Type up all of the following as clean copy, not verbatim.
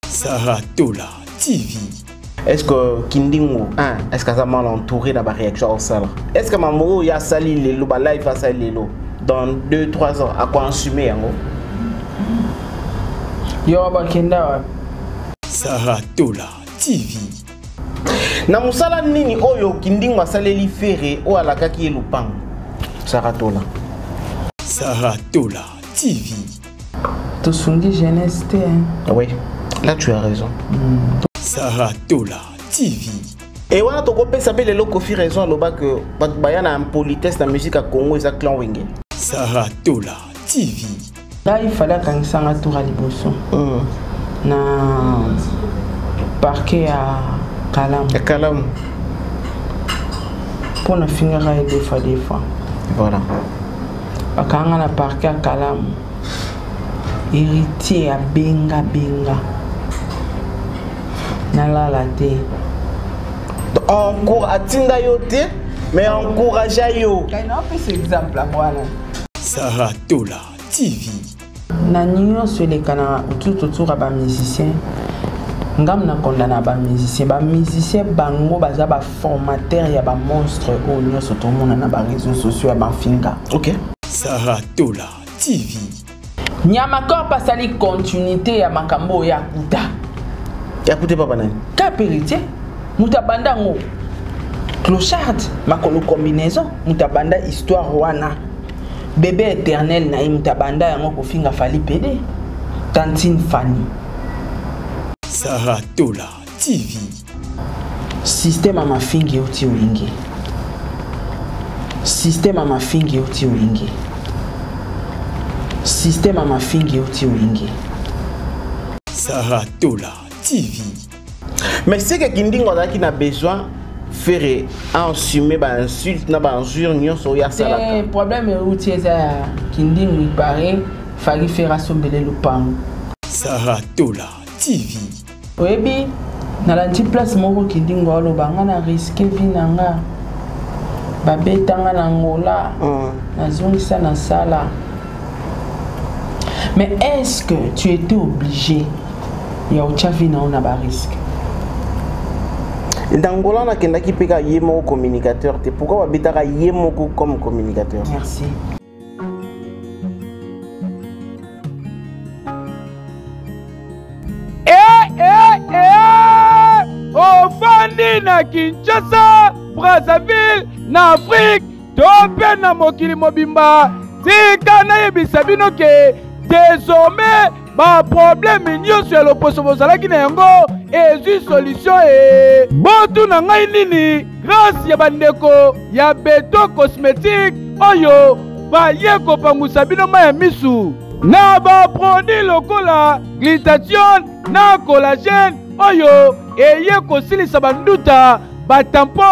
Saratola TV. Est-ce que Kindingo, est-ce que ça m'a entouré dans la réaction au salaire? Est-ce que Mamoro y a sali les lots, live a sali les lots dans 2-3 ans? À quoi ensumer en Saratola TV. Na musala nini oyo Kindingo sali li ferré ou ala kaki lupang? Saratola. Saratola TV. Tu songi jeunesse. Oui, là tu as raison. Saratola TV. Et voilà, tu peux savoir les locaux qui raison là-bas que bayana en politesse la musique à Congo et ça clan wenge. Saratola TV. Là il fallait qu'on s'en tour à Liboso. Na parquet à Kalam. À Kalam. Pour na finir à des fois. Voilà. Quand on a parquet à Kalam. Héritier à benga. Nala la té. Encore à Tinda yote, mais encourage yo. Quand on fait cet exemple à moi là. Saratola TV. Nanyo sur les canaux autour à bas musicien. Ngam na condamna ba musicien bango baza ba formateur ya ba monstre o nyo sur tout monde na ba réseaux sociaux ba finga. OK. Saratola TV. Nyama corps pasali continuité ya makambo ya kuta. Ya kuta papa nani? Kapérité. Mutabanda ngo. Clochard, makolo combinaison, mutabanda histoire wana. Bébé éternel na mutabanda yango ko finga fali pédé. Tantine Fanny. Saratola TV. Système ama fingi uti wingi. Système ama fingi uti wingi. Système ama fingi uti wingi. Saratola TV. Mais c'est que Kindingo qui a besoin faire assumer ba insulte na ba injure nyonso ya sala. Le problème est routier ça Kindingo il paraît fallait faire assommer le pan. Saratola TV. Oyebi na la petite place moko Kindingo alo banga na risque vinanga. Babetanga na ngola. Na zongisa na sala. Mais est-ce que tu étais obligé ya uchavina on a ba risque? Dans Angola, on a qui peut être communicateur. Pourquoi on a yemo comme communicateur? Merci. Ofandi na Kinshasa, Brazzaville, na Afrique, tope na mokili mobimba. Tika na yebisa bino ke désormais ba problème nyonso ya loposo bozalaki na yango ezwi solution botu na ngai nini grâce ya bandeko ya Beto Cosmétique oyo baye kopangusa bino mai ya misu na baproduit lokola glutathione na collagène oyo eye kosilisa banduta batampo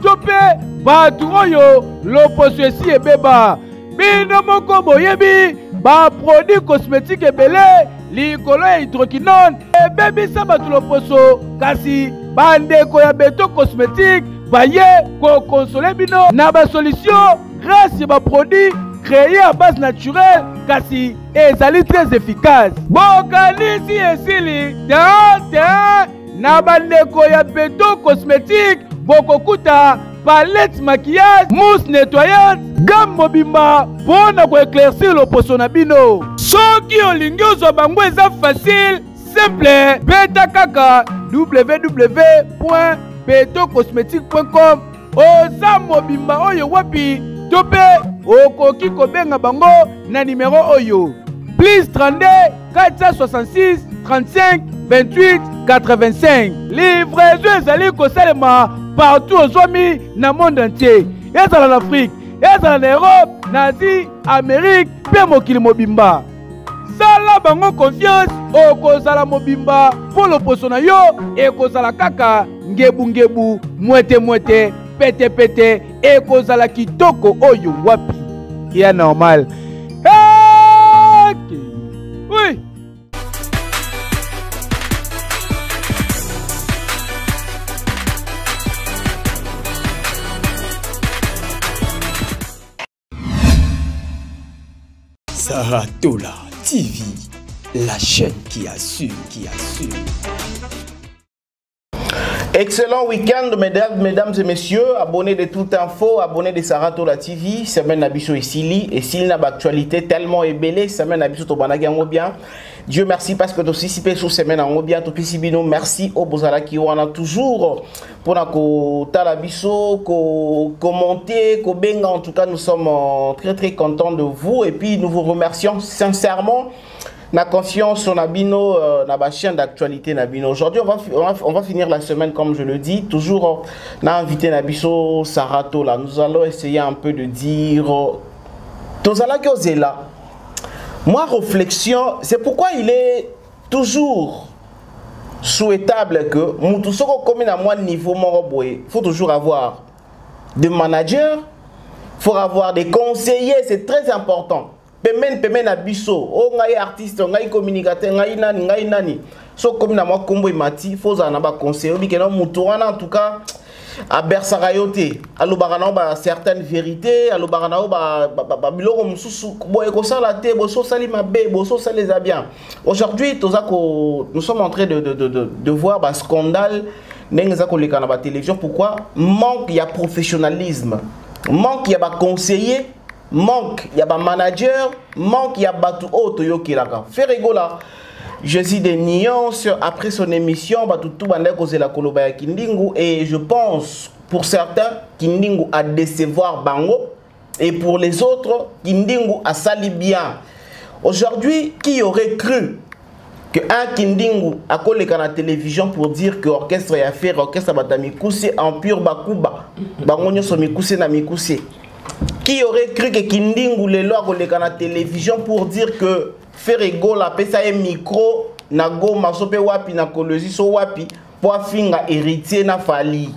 to mpe batu oyo loposo esi ebeba bino moko boyebi baproduit cosmétique ebele likolo ya hydroquinone ebebisa bato loposo kasi bandeko ya Beto Cosmétique baye kokonsole bino na basolution grâce ya baproduit créé à base naturelle kasi ezali très efficace bokanisi esili te na bandeko ya Beto Cosmétique bokokuta palette maquillage, mousse nettoyante, gamme mobimba pour na ko éclaircir loposo na bino. Soki olingi ozwa bango eza facile, simple, beta kaka www.betocosmetique.com oza mobimba oyo wapi tope okoki kobenga bango na numéro oyo +32 466 35 28 85. Livraison ezali kosalema partout aux amis dans le monde entier. Il y a en Afrique, il y a en Europe, en Asie, Amérique, puis mokili mobimba. Sala bango confiance au kozala mobimba pour le posona yo et kozala kaka ngebu mwete pete et kozala kitoko oyo wapi. Il y a normal. Oui. Saratola TV. la chaîne qui assure, Excellent week-end, mesdames et messieurs. Abonnés de Toute Info, abonnés de Saratola TV. Semaine Nabiso et Sili. Et Sili n'a actualité tellement ébellée. Semaine Nabiso Tobanagi en bien. Dieu merci parce que tu as participé sur semaine en bien. Merci au Bozala qui on a toujours pour nous talabiso, commenter, benga. En tout cas, nous sommes très contents de vous. Et puis, nous vous remercions sincèrement. La confiance on a bino na chaîne d'actualité Nabino. Aujourd'hui on va finir la semaine comme je le dis. Toujours on a invité Nabiso Sarato là. Nous allons essayer un peu de dire Tozala Kyozela. Moi réflexion, c'est pourquoi il est toujours souhaitable que Moutousoko comme à moi niveau il faut toujours avoir des managers, il faut avoir des conseillers, c'est très important. Pemen abiso o ngai artiste ngai communicateur ngai nani so comme na moi kombo mati faut za na ba conseiller bi kena mutuana en tout cas a bersarayote alobaka na ba certaines vérités alobaka na ba biloko mususu boye ko sala te bo so sali mabe bo so sali za bien. Aujourd'hui nous sommes en train de voir ba scandale nenza ko leka na ba télévision. Pourquoi? Manque il y a professionnalisme, manque il y a ba conseiller, manque il y a ba manager, manque il y a batu auto yokilaka Ferregola. Je dis des nuances après son émission tout bande causer la koloba ya Kindingu et je pense pour certains Kindingu a décevoir bango et pour les autres Kindingu a sali bien. Aujourd'hui, qui aurait cru que un Kindingu a collé à la télévision pour dire que orchestre ya faire orchestre batamikuse en pur bakuba bangonyo so mikuse na mikuse. Qui aurait cru que Kindingu les lois collé à la télévision pour dire que Ferrego la pesa un micro na goma sope wapi na kolosi so wapi pour finga héritier na fali.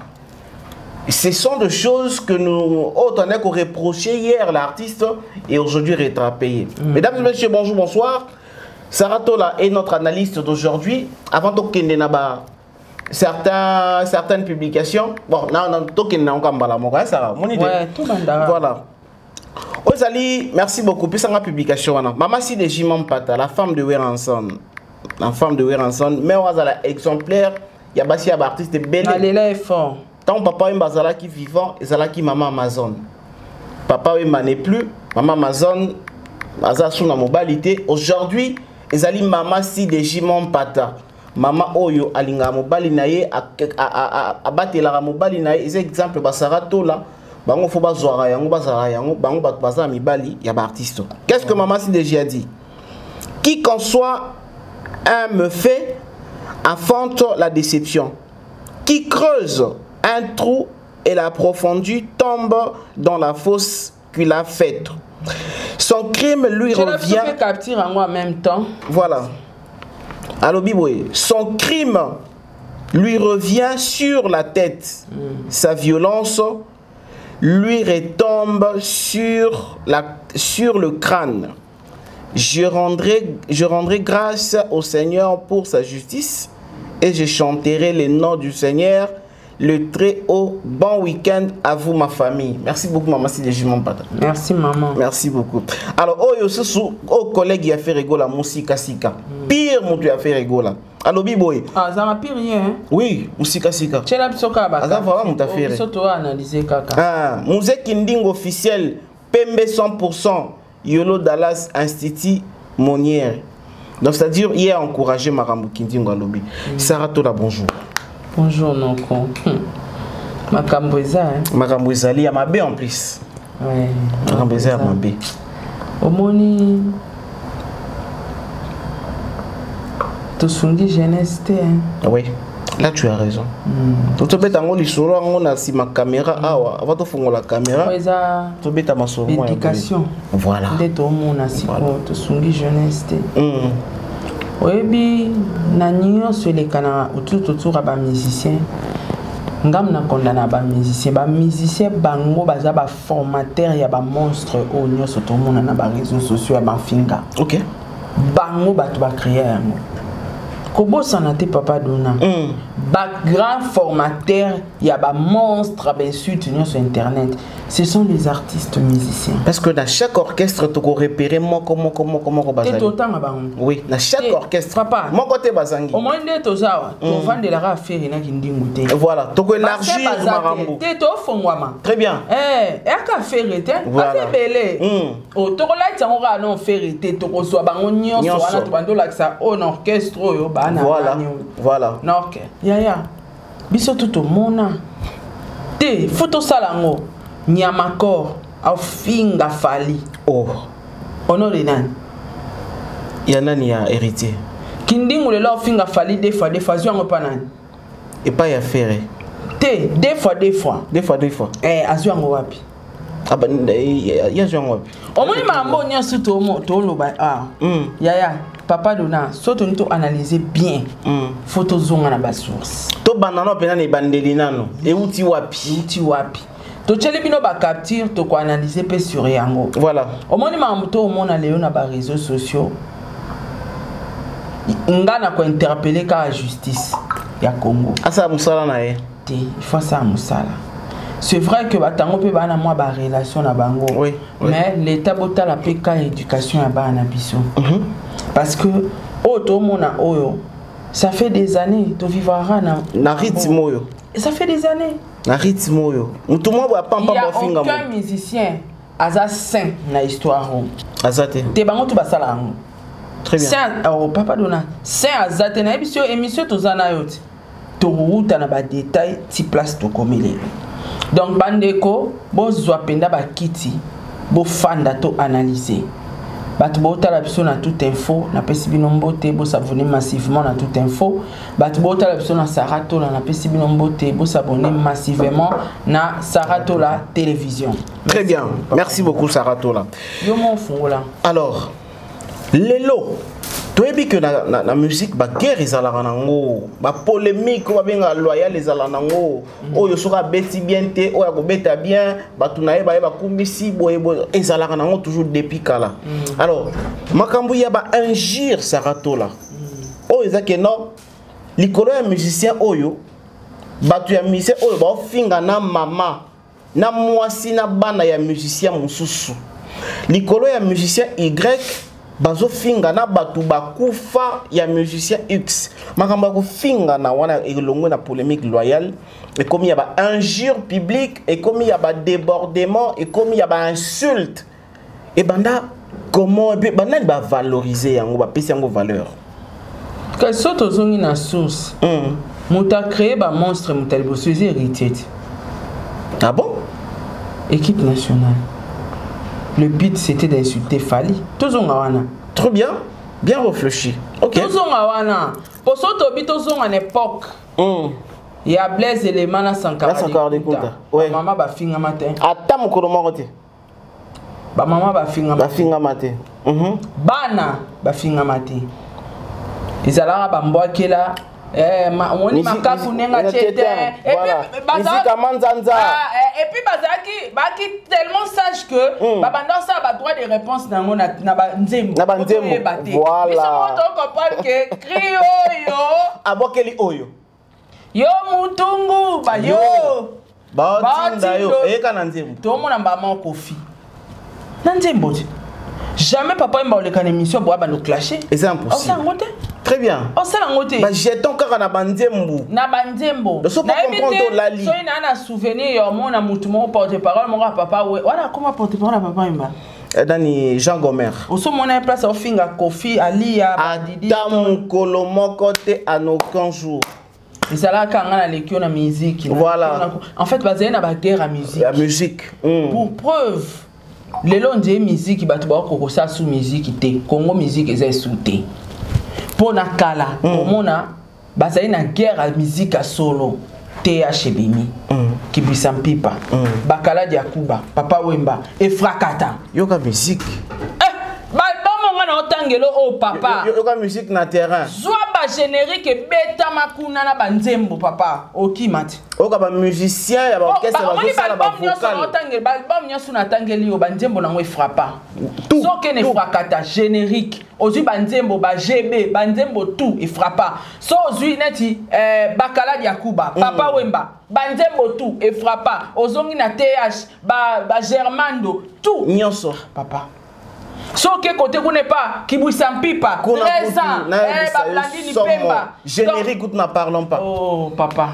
Ce sont des choses que nous autant qu'on reproché hier l'artiste et aujourd'hui rétrapé. Mesdames et messieurs, bonjour, bonsoir. Saratola est notre analyste d'aujourd'hui. Avant de Kendenaba certaines publications. Bon, non, token encore mbala moka ça. Mon idée. Ouais, tout banda. Voilà. Ozali, merci beaucoup. Puis ça ma publication wana. Maman si de Jimon Pata, la femme de Weranson. La femme de Weranson, mais Ozala exemplaire, il y a basi artiste belle. Allez là est fort. Tant papa est bazala qui vivant, et zala qui maman Amazon. Papa est n'est plus, maman Amazon, baza sous la mobilité. Aujourd'hui, ezali maman si de Jimon Pata. Maman oyo alinga mobali naye a batela mobali naye, c'est exemple basarato là. Bango faut bazwara yango bazara yango bango baza mibali ya ba artiste. Qu'est-ce que maman si déjà dit? Qui qu'en soit un me fait affronte la déception. Qui creuse un trou et la profondeur tombe dans la fosse qu'il a faite. Son crime lui revient. En même temps. Voilà. Alors Biboé, son crime lui revient sur la tête. Sa violence lui retombe sur le crâne. Je rendrai grâce au Seigneur pour sa justice et je chanterai les noms du Seigneur, le très haut. Bon week-end à vous, ma famille. Merci beaucoup, maman. Merci, maman. Merci beaucoup. Alors, au collègue qui a fait rigoler la musique sika. Pire, mon tu a fait rigoler. Alors, Biboy. Ah, ça m'a pire rien. Oui, musique sika. Tu l'as psoka ba. Ça va, mon ta fait. Surtout analyser kaka. Ah, musique Kinding officiel, Pembe 100%, Yolo Dallas Institut Monnière. Donc, c'est-à-dire, il a encouragé Marambo Kinding à lobby. Saratola, bonjour. Bonjour, Noko. Makambouza, hein? Makambouza, il y a ma bé en plus. Ouais. Makambouza, ma bé. Omoni. Tosungi jeunesse, hein? Oui, là tu as raison. Tu te mets dans l'issue, on a si ma caméra, avant de faire la caméra, tu mets ta masse. Éducation. Voilà. D'être au monde, si Tosungi jeunesse. Oui, bien, nous sommes les canards autour à des musiciens. Nous sommes des musiciens. Les musiciens sont des formateurs, il y a des monstres au sur tout le monde, dans les réseaux sociaux, il y a des fingers. Ok. Bango, tu vas créer. Kobosana te Papa Dona. Grand formateur, il y a des monstres bien sûr sur internet. Ce sont les artistes musiciens. Parce que dans chaque orchestre, tu peux repérer comment T'es autant à oui, dans chaque orchestre. Papa. Mon côté bazangi. Au moins de tozawa, tu vas de la affaire na kindingute. Voilà, tu peux élargir marambo. T'es to fongwama. Très bien. Et aka faire été, voilà. belé. O to la tsango non faire été to ko so bango nyonso wana to bando la ça on orchestre yo bana. Voilà. Non, OK. Ya. Biso tout mona. Te photo salango. Nyamakor au finga fali. Oh. Ono de nan. Yana ni a héritier. Kindingu le lo finga fali des fois zo panan. Et pas y a faire. Te des fois. Azu ngo wapi. Ah bah ya zo wapi. O moni mambo nyoso to lo ba Ya. Papa Dona, soto nito analyser bien. Photo zonga na ba source. To banano pena ni bandeli nano. E uti wapi. To tcheli bino ba capture to ko analyser pe sur yango. Voilà. Au moni mamto o mona leo na ba réseaux sociaux. Ngana ko interpeller ka justice ya Congo. Asa musala na ye. Il faut ça musala. C'est vrai que batango pe bana moi ba relation na bango. Oui. Mais l'état bota la PK éducation ya bana biso. Parce que to mona oyo ça fait des années to vivra na rythme oyo. Ça fait des années. Na rythme oyo. Mutu mo ba pamba ba finga mo. Il y a aucun musicien aza saint na histoire. Azate. Te bango to basala ngo. Très bien. Saint Papa Dona. Saint azate na émission to zana yote. To ruta na ba détail ti place to komele. Donc bandeko bo zwa penda ba kiti bo fanda to analyser. Batu bota la biso na toute info na pesi bino mbote bo s'abonner massivement na toute info. Batu bota la biso na Sarato na pesi bino mbote bo s'abonner massivement na Sarato la télévision. Très bien. Merci beaucoup Sarato la. Yo mon fongola. Alors lelo tu as dit que la musique ba guerre ezalaka nango ba polémique ba benga loyal ezala nango oyo soka beti bien te oyo ko beta bien batu na yeba ba kumbisi boye ezalaka nango toujours depuis kala. Alors makambo ya ba ingir Sarato la oyo ezake no likolo ya musicien oyo batu ya musicien oyo ba finga na mama na mwasi na bana ya musicien mususu likolo ya musicien Y bazo finga na batu bakufa ya musicien X makamba ko finga na wana elongwe na polémique loyale et comme il y a ba injure publique et comme il y a ba débordement et comme il y a ba insulte et banda comment banda ba valoriser yango ba pesi yango valeur que soto zongi na source muta créé ba monstre muta bosuzi héritier. Ah bon? Équipe nationale. Le but c'était d'insulter Fali. Très bien, bien réfléchi. Ok. Pour ce bito zonga en époque. Il y a Blaise éléments na Sankara de Kuta. Maman ba finga matin. Ata mukoro morote. Ba maman ba finga matin. Ba finga matin. Bana ba finga matin. Izala ba mbwakela moni makafu nenga chete et puis baki tellement sage que babanda ça ba droit de réponse nango na ba nzembo voilà ça on comprendre que cri oyo abokeli oyo yo mutungu ba yo ba tinda yo eka na nzembo to mona mbama kofi na nzembo jamais papa mba oleka na émission bo ba no clasher c'est impossible. Très bien. On s'est langoté. Bah jeton kaka na banzembo. Na banzembo. De ce pour comprendre la li. So ina na souvenir mon na mutu mon porte-parole mon papa we. Voilà comment porte-parole à papa imba. Dani Jean Gomer. Au so mon place au finga Kofi Ali à Didi. Tam kolomo côté à nos 15 jours. Ça là quand on a l'école na musique. Voilà. En fait basé na ba guerre à musique. La musique. Pour preuve les longs musique ba to ba ko sa sous musique té. Congo musique est sous-té. Pour na kala, mona bazali na guerre à musique à solo, THBimi, Kibisam Pipa, Bakala Diakuba, Papa Wemba, et Frakata. Yoga musique. na otangelo o papa yoka musique na terrain zwa ba générique beta makuna na banzembo papa okimati oka ba musicien ya ba orchestre ba sala ba vocal otangelo ba album nyoso na tangeli yo banzembo nango frappa soke ne frakata générique ozwi banzembo ba GB banzembo tout e frappa so ozwi neti bakala Yakuba papa Wemba banzembo tout e frappa ozongi na TH ba Germando tout nyonso papa soke côté qu'on n'est pas kibwisa mpipa 13 ans Blandini Pemba générique nous n'en parlons pas. Oh papa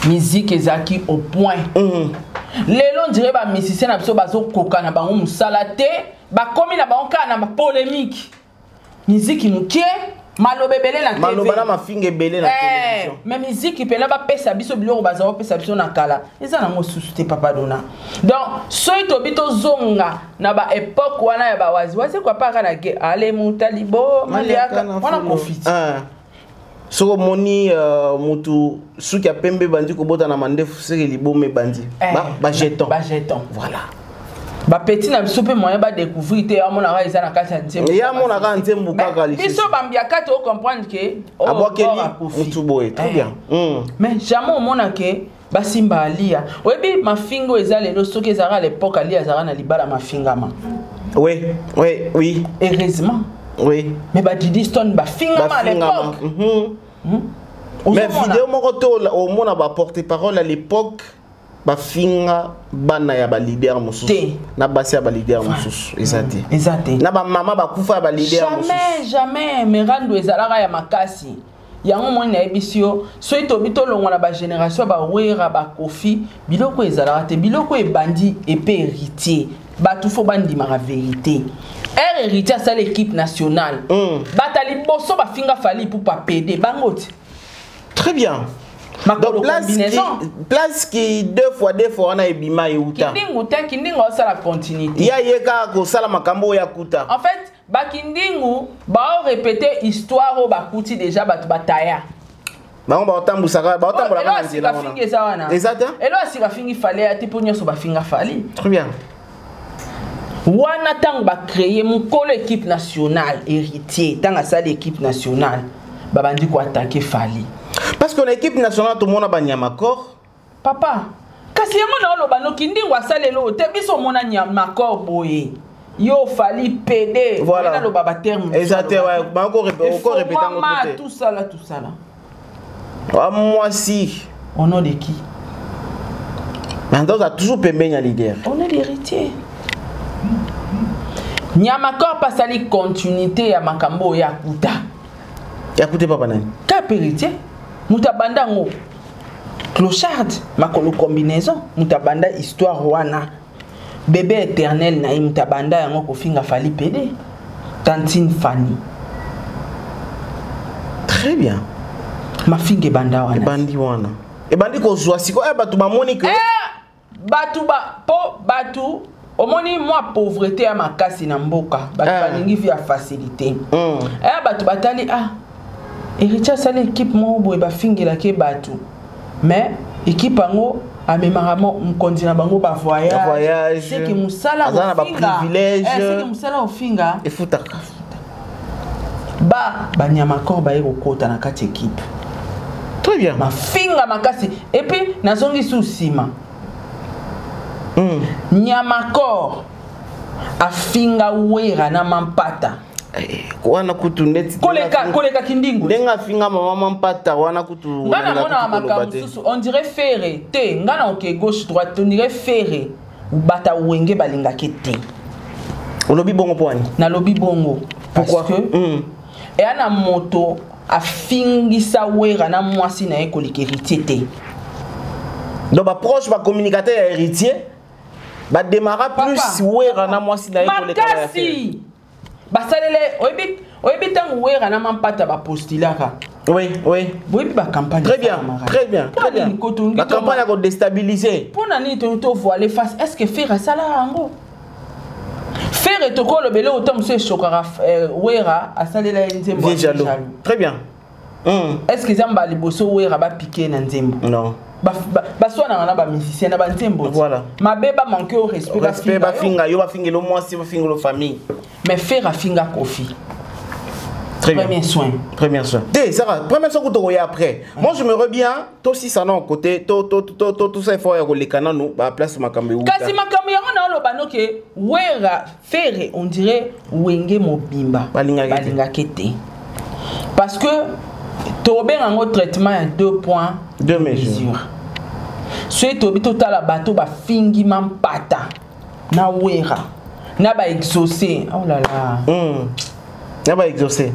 musique ezaki au point lelo dirait ba musicien na biso bazo koka na bango musala te ba komi na bango kana ba polémique musique mukie malobebele na TV malobana mafinga ebele na télévision mais musique pela ba pesa biso biloko bazo pesa biso na kala eza na mo susute papa dona donc soy to bito zonga na ba époque wana ya ba wazi kwa pa kana ke ale mutalibo maliaka wana profite soko moni mutu suki ya pembe bandi ko bota na mandefu seke libome bandi ba jeton voilà ba petit na biso pe moyen ba découvrir te amona ka isa na kati ya nzembo ya mona ka nzembo kaka li biso bambia kati o comprendre que abokeli mutu boye très bien mais jamais omona ke basimba alia oyebi mafingo eza lelo soki ezaka à l'époque alia ezaka na libala mafingama oui heureusement oui mais ba Didi Stone bafingama à l'époque mais vidéo moko to au mona ba porte-parole à l'époque bafinga bana ya ba leader mususu na basi ya ba leader mususu ezate na ba mama bakufa ba leader mususu jamais merando ezalaka ya makasi yango moni na ebisio so itobito longo na ba génération ba wera ba kofi biloko ezalaka te biloko ebandi epé héritier batu fo bandi ma vérité héritier ça l'équipe nationale batali boso bafinga fali pour pas péder bangoti très bien. Donc place qui deux fois on a ebima yuta. Kindingu ça la continuité. Ya yeka ko sala makambo ya kuta. En fait, ba kindingu ba répéter histoire au bakuti déjà batu bataya. Ba on ba otambusaka ba otambola na nzela wana. Exact. Elo asika fingi fallait ati ponyo so ba finga fali. Très bien. Wana tang ba créer mon équipe nationale héritier tanga ça l'équipe nationale. Ba bandi ko attaquer fali. Parce que l'équipe nationale tout le monde a Nyamakor. Papa, kasi yango na oloba no kindingu asalelo te biso mona Nyamakor boye. Yo fali PD. Voilà. Na loba ba terme. Exactement, ouais. Ba encore répéter encore tout ça là. Ah moi si. Au nom de qui? Maintenant ça toujours pembé nya leader. On est l'héritier. Nyamakor pasali continuité ya makambo ya kuta. Ya kuta papa nani? Ka héritier. Mutabanda ngo clochard makolo combinaison mutabanda histoire wana bébé éternel na mutabanda yango ko finga fali PD tantine Fanny très bien ma finge banda wana bandi wana e bandi ko zwa siko batu ba moni que batu omoni moi pauvreté ya makasi na mboka batu balingi via facilité batu batali héritier ça l'équipe mo boye ba fingela ke batu mais équipe ngo amemaramo mkonzi na bango ba voyage c'est que musala na ba privilège c'est que musala ofinga et futaka ba Nyamakor ba eko kota na kati équipe très bien ma finga makasi et puis nazongi sous sima Nyamakor afinga wera na mampata wana kutu ndeti koleka kindingu ndenga finga mama mpata wana kutu ngana mona makamususu on dirait ferré te ngana ok gauche droite on dirait ferré bata wenge balinga kete olobi bongo poani na lobi bongo pourquoi et ana moto afingisa wera na mwasi na ekolika héritier te donc ba proche ba communicateur ya héritier ba démarra plus wera na mwasi na ekolika ya makasi basalele oyebi tango wera na mampata ba postulaka oui boyebi ba campagne très bien la campagne a déstabiliser pona ni to voiler face est-ce que faire ça là ngo faire to ko le bele autant monsieur chokara wera asalela nzembo très bien est-ce que zamba liboso wera ba piquer na nzembo non baswana na ba musicien na ba ntembo. Voilà. Mabeba manque au respect. Respect ba finga yo ba finga lo moi si ba finga lo famille. Mais faire a finga Kofi. Très bien. Premier soin. Premier soin. Sarah, premier soin que tu as après. Moi je me reviens, toi aussi ça non côté, tout ça il faut y les canaux nous, bah place ma camé. Kasi ma camé on a le bano que wera faire on dirait wenge mobimba. Balinga kete. Parce que Tobé en autre traitement il y a 2 points de mesure. Soit Tobi total bateau ba fingi man pata na wera na ba exaucer. Oh là là. Na ba exaucer.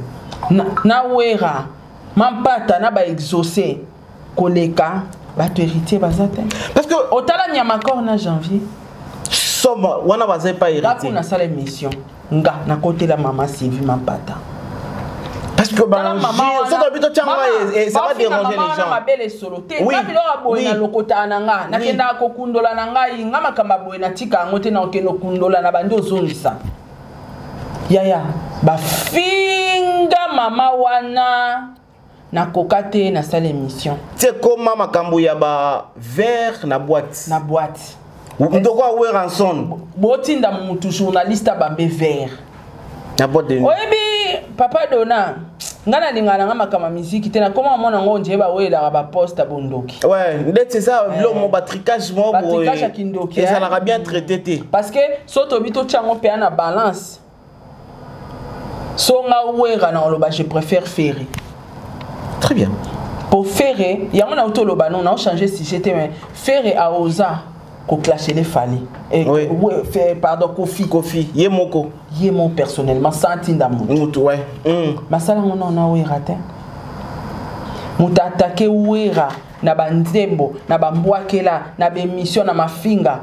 Na wera mampata na ba exaucer koleka ba te héritier bazate parce que otala nyama corps na janvier somme wana bazai pas héritier na sala émission nga na côté la maman Sylvie mampata parce que bah ça doit plutôt tchanga et ça va déranger les gens ma belle soloté na bilora boy na lokota nanga na kenda ko kundola nanga inga makamba boy na tika ngote na okeno kundola na bandi ozongisa yaya bafinga mama wana na kokate na salle émission c'est comment makambo ya ba verre na boîte ndoko awer en son botinda mutu journaliste bambe verre na boîte de nuit oyebi papa dona ngana lingana nga makama musique tena comment mona ngo nje ba wela ba poste bondoki ouais c'est ça lo mo batricage mo batricage ya kindoki et ça l'a bien traité parce que soto bito tchango pe na balance. Songa ouera na oloba je préfère faire. Très bien. Pour faire, il y a un auto loba non, on a changé si j'étais mais faire a osa ko clasher les fallait. Oui. Pardon Kofi. Yemoko. Yemo personnellement senti d'amour. Mutu ouais. Masala on a ouera te. Muta attaquer ouera na bandembo, na bambwakela, na bémission na mafinga.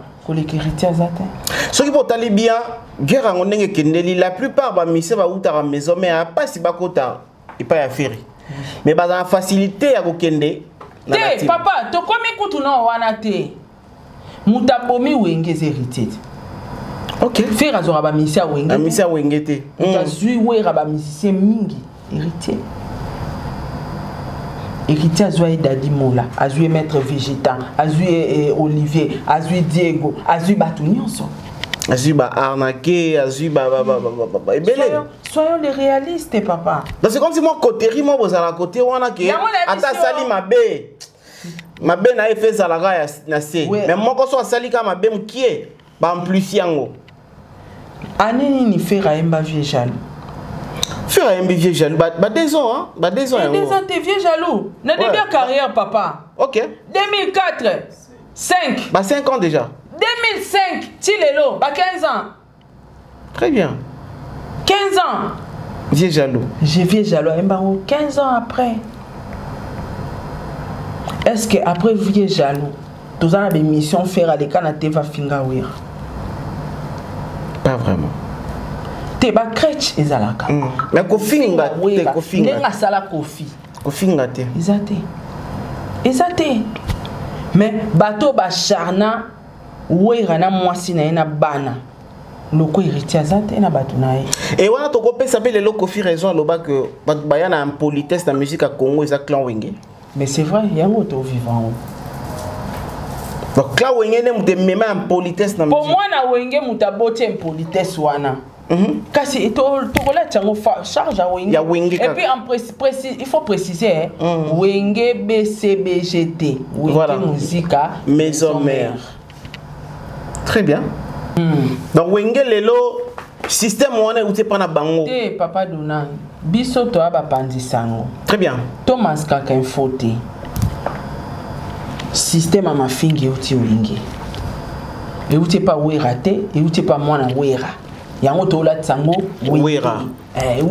Ce qui peut aller bien, la plupart des missions sont à la maison, mais pas si bakota, il pas à faire. Mais la facilité à Gokende. Papa, tu connais que tu n'as pas été. Mutabomi ou engagé héritier. Ok. Faire azora ba mission ou engagé. La mission ou engagé. Mutazui ou ba musicien mingi héritier. Héritier Azoui Dadi Mola, Azoui Maître Végétant, Azoui Olivier, Azoui Diego, Azoui Batounionso. Azoui ba arnaqué, Azoui ba. Soyons les réalistes, papa. C'est comme si moi, côté moi, vous allez à côté, on a qui. Ata sali ma bé. Ma bé n'a fait ça la gaya na se. Mais moi, quand soit sali comme ma bé, qui est ba en plus yango. Année ni faire à Mba vieux jaloux. Faire un vieux jaloux, bah 2 ans, hein? Bah 2 ans. 2 ans, t'es vieux jaloux. N'a pas bien carrière, papa. Ok. 2004, 5. Bah 5 ans déjà. 2005, Tilelo, bah 15 ans. Très bien. 15 ans. Vieux jaloux. J'ai vieux jaloux, 15 ans après. Est-ce que après vieux jaloux, tous les des missions faire à l'écran va fingaouir? Pas vraiment. Ba crèche ezalaka mais kofinga te kofinga nenga sala kofi kofinga te ezate mais bato ba charna wera na mwasi na ena bana loko héritier azate na bato na ye et wana to kopesa pe le kofi raison loba que baya na politesse na musique à Congo eza clan wenge mais c'est vrai yango to vivant donc clan wenge ne muté mema en politesse na musique pour moi na wenge mutabote en politesse wana. Kasi et charge à Wenge. Et puis il faut préciser Wenge BCBGT voilà. Musica Maison Mère. Très bien. Donc Wenge lelo système on est où tu pas na bango. Papa Dona biso to aba pandisango. Très bien. Thomas Kaka infote. Système à ma fingi uti Wenge. Et où tu pas weraté et où tu pas moi na wera. Yango to la tsango wera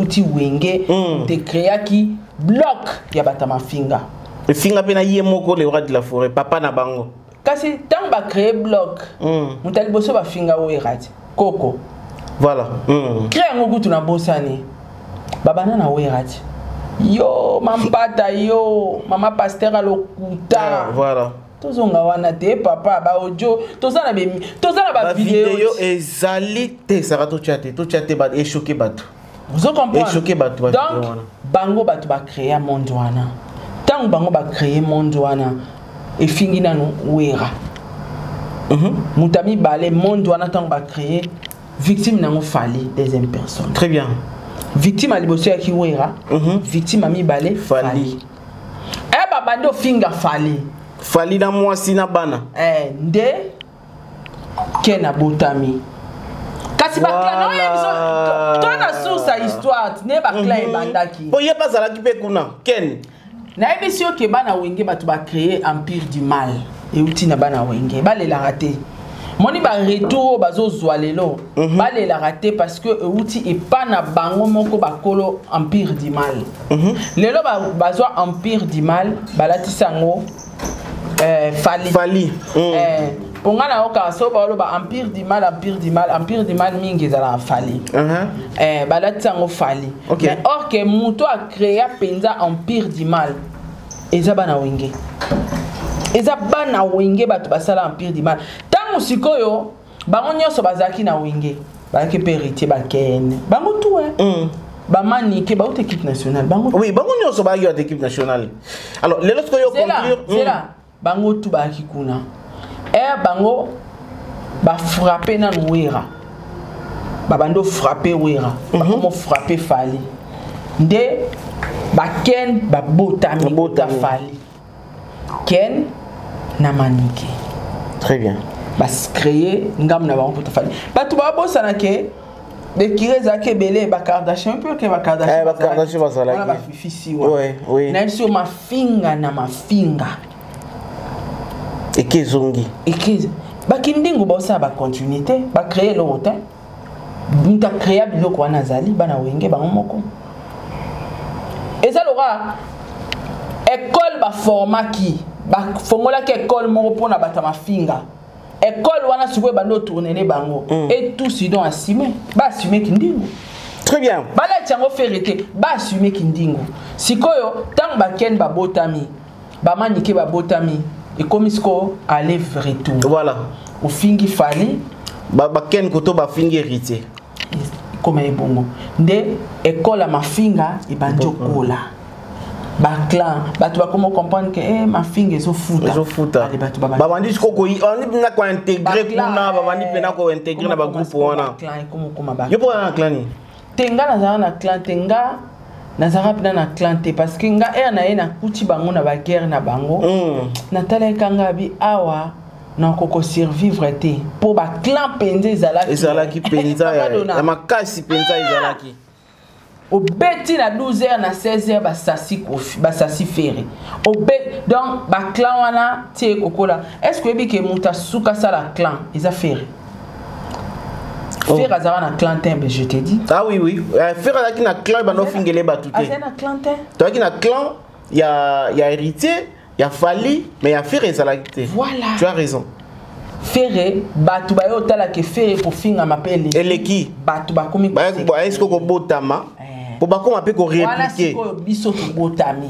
uti wenge te créa qui bloc ya batama finga le finga pena yemoko le roi de la forêt papa na bango kasi tant ba créer bloc mutali boso ba finga wera koko voilà créa ngoku tuna bosani babana na wera yo mampata yo mama pasteur alokuta voilà tozonga wana te papa ba audio tozana ba vidéo ezali te sara to chate ba et choquer bato vous comprenez et choquer bato donc bango bato ba créer monde wana tant bango ba créer monde wana et fingi nanu wera. Moutami balé monde wana tang ba créer victime nango fali deuxième personne. Très bien. Victime a liboso ya ki wera, victime a mi balé fali. Eh ba bando finga fali. Fali na mwasi na bana. Nde kena botami. Kasi ba clan no yebiso to na source a histoire ne ba clan e bandaki. Bo ye pas ala ki pe kuna ken. Na yebiso ke bana wenge batu ba créer empire du mal. Et outi na bana wenge ba le la raté. Moni ba retour bazo zwalelo ba le la raté parce que outi e pa na bango moko ba kolo empire du mal. Lelo bazo empire du mal balatisa ngo fali. Ponga na oka so ba lo ba empire du mal mingi za la fali. Balatisa ngo fali. Mais or que muto a créé penza empire du mal. Eza bana wenge. Eza bana wenge batu basala empire du mal. Tango sikoyo bango nyonso bazaki na wenge. Bazaki pe héritier ba ken. Bango tout ba manike ba équipe nationale. Bango oui, bango nyonso ba yo équipe nationale. Alors les autres yo conclure c'est là. Bango tout ba kikuna. Bango ba frapper na wera. Ba bando frapper wera. Ba comment frapper fali. Nde ba ken ba botami fali. Ken na manike. Très bien. Bas créer ngam na bango fali. Ba tu ba bossa na ke de kireza ke belé ba Kardashian peu ke ba Kardashian. Ba Kardashian ba sala. Ba fifisi oui. Na sur ma finga na ma finga. Ekezongi. Ekez. Ba kindingo ba sa ba continuité, ba créer le hôtel. Nta créer biloko wana zali bana wenge bango moko. Ezalora école ba format ki ba fongola ke école moko pona batama finga. École wana sikoyo bando tourner les bango et tout si donc assumer ba assumer kindingo. Très bien. Bala tiango ferete ba assumer kindingo. Sikoyo tang ba ken ba botami ba manike ba botami et comme isko aller retour. Voilà. Au fingi fali ba ken koto ba fingi héritier. Comme un bongo. Nde école à ma finga et banjo kola. Ba clan, ba tu vas comment comprendre que ma finga est au foot. Allez ba tu ba. Ba bandi ko on ni na ko intégrer kuna ba bandi pena ko intégrer na ba groupe wana. Clan comment ba. Yo pour na clan ni. Tenga na clan tenga na pena na clan te parce que nga na na kuti bango na ba guerre na bango. Na tala kanga bi awa na koko survivre te pour ba clan penza ezalaki penza ya makasi penza ezalaki au beti na 12h na 16h ba sasi ferré au bet donc ba clan wana tie kokola est-ce que bi ke muta suka sala clan ils a ferré faire azara na clan tembe je te dis ah oui faire azaki na clan ba no fingele ba tout azana na clan tembe toi qui na clan ya héritier. Il y a Fali, mais il y a Ferré, ça l'a été. Voilà. Tu as raison. Ferré, Batu Bayo Tala que Ferré pour finir m'appeler. Et les qui Batu Bakomi. Est-ce qu'on botama pour pas qu'on appelle qu'on répliquer. Voilà, c'est bisoto botami.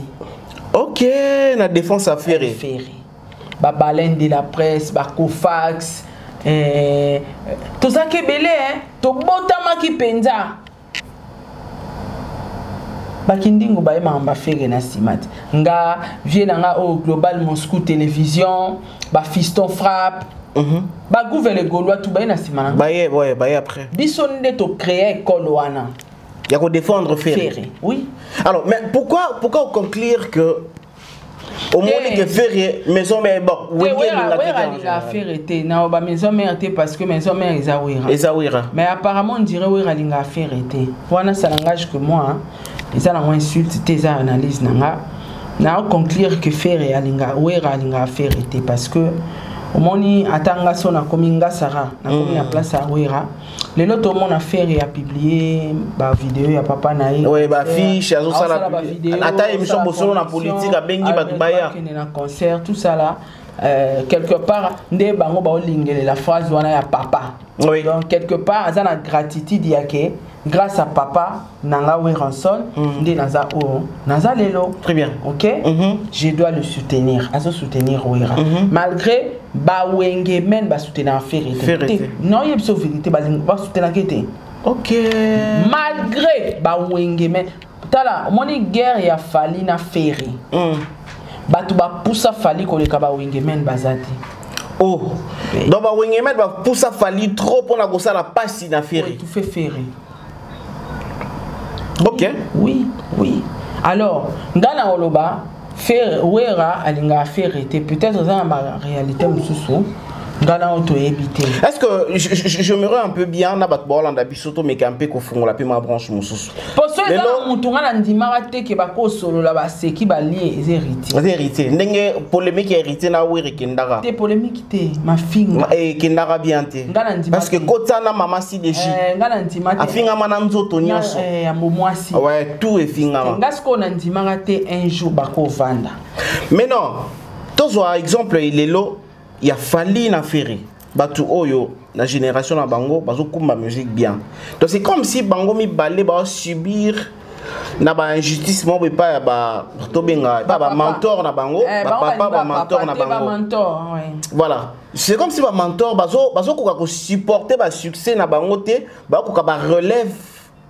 Ok, la défense à Ferré. Ferré. Ba baleine de la presse, ba Kofax. Tout ça qui est belé, hein. To botama qui penza. Bakindingo ba ema Ferré na simati. Nga vie nga au Global Moscou Télévision, ba Fiston Frappe. Ba gouverne Gaulois tout ba na simana. Ba après. Bisonde to créer école wana. Il y a qu'on défendre Ferré. Oui. Alors mais pourquoi conclure que au moins que Ferré maison mère bon oui la Ferré té na ba maison mère té parce que maison mère Ezawira. Mais apparemment on dirait oui ralinga Ferré té. Wana ça n'engage que moi. Ils ont insulte tes analyses na conclure que Ferré alinga wera alinga Ferré parce que au moni atanga sona kominga sara na komi na place à wera les autres mon affaire a publié ba vidéo ya papa na ye ouais ba fiche azo sala ata émission bosolo na politique a bengi ba tubaya na concert tout ça là quelque part nde bango ba olingele la phrase wana ya papa oui. Donc quelque part azana gratitude yake grâce à papa nanga weranson nde naza o naza lelo très bien OK je dois le soutenir azo soutenir wera malgré ba wenge men ba soutenir Ferré non il y a une vérité ba soutenir kete OK malgré ba wenge men tala moni guerre ya Fali na Ferré Batu ba poussa fali ko le kaba wingemen bazati. Oh. Donc ba wingemen ba poussa fali trop pour na gosa la passe na ferry. Oui, tout fait ferry. OK. Oui, oui. Alors, ngana oloba faire wera alinga faire était peut-être dans ma réalité mususu. Est-ce que j'aimerais un peu bien na bat bolanda bisoto me camper ko fungola pe ma branche mususu. Pour ça là mutunga na ndimaka te ke bako solo la ba seki ba lié hérité. Hérité. Ndenge polémique hérité na wiri kindara. Te polémique te ma finga. Et kindara bien te. Parce que kota na mama si deji. Ngana ndimaka. Afinga mana nzoto nyonso. Amomwasi. Ouais, tout est finga. Ngasko na ndimaka te un jour bako vanda. Mais non. Tozo exemple il est là. Il a fallu na ferry. Batu oyo la génération na bango bazo kumba musique bien. Donc c'est comme si bango mi balé ba subir na ba injustice mo pas ba to benga ba mentor na bango ba papa ba mentor na bango. Voilà. C'est comme si ba mentor bazo ko supporter ba succès na bango te ba ko ba relève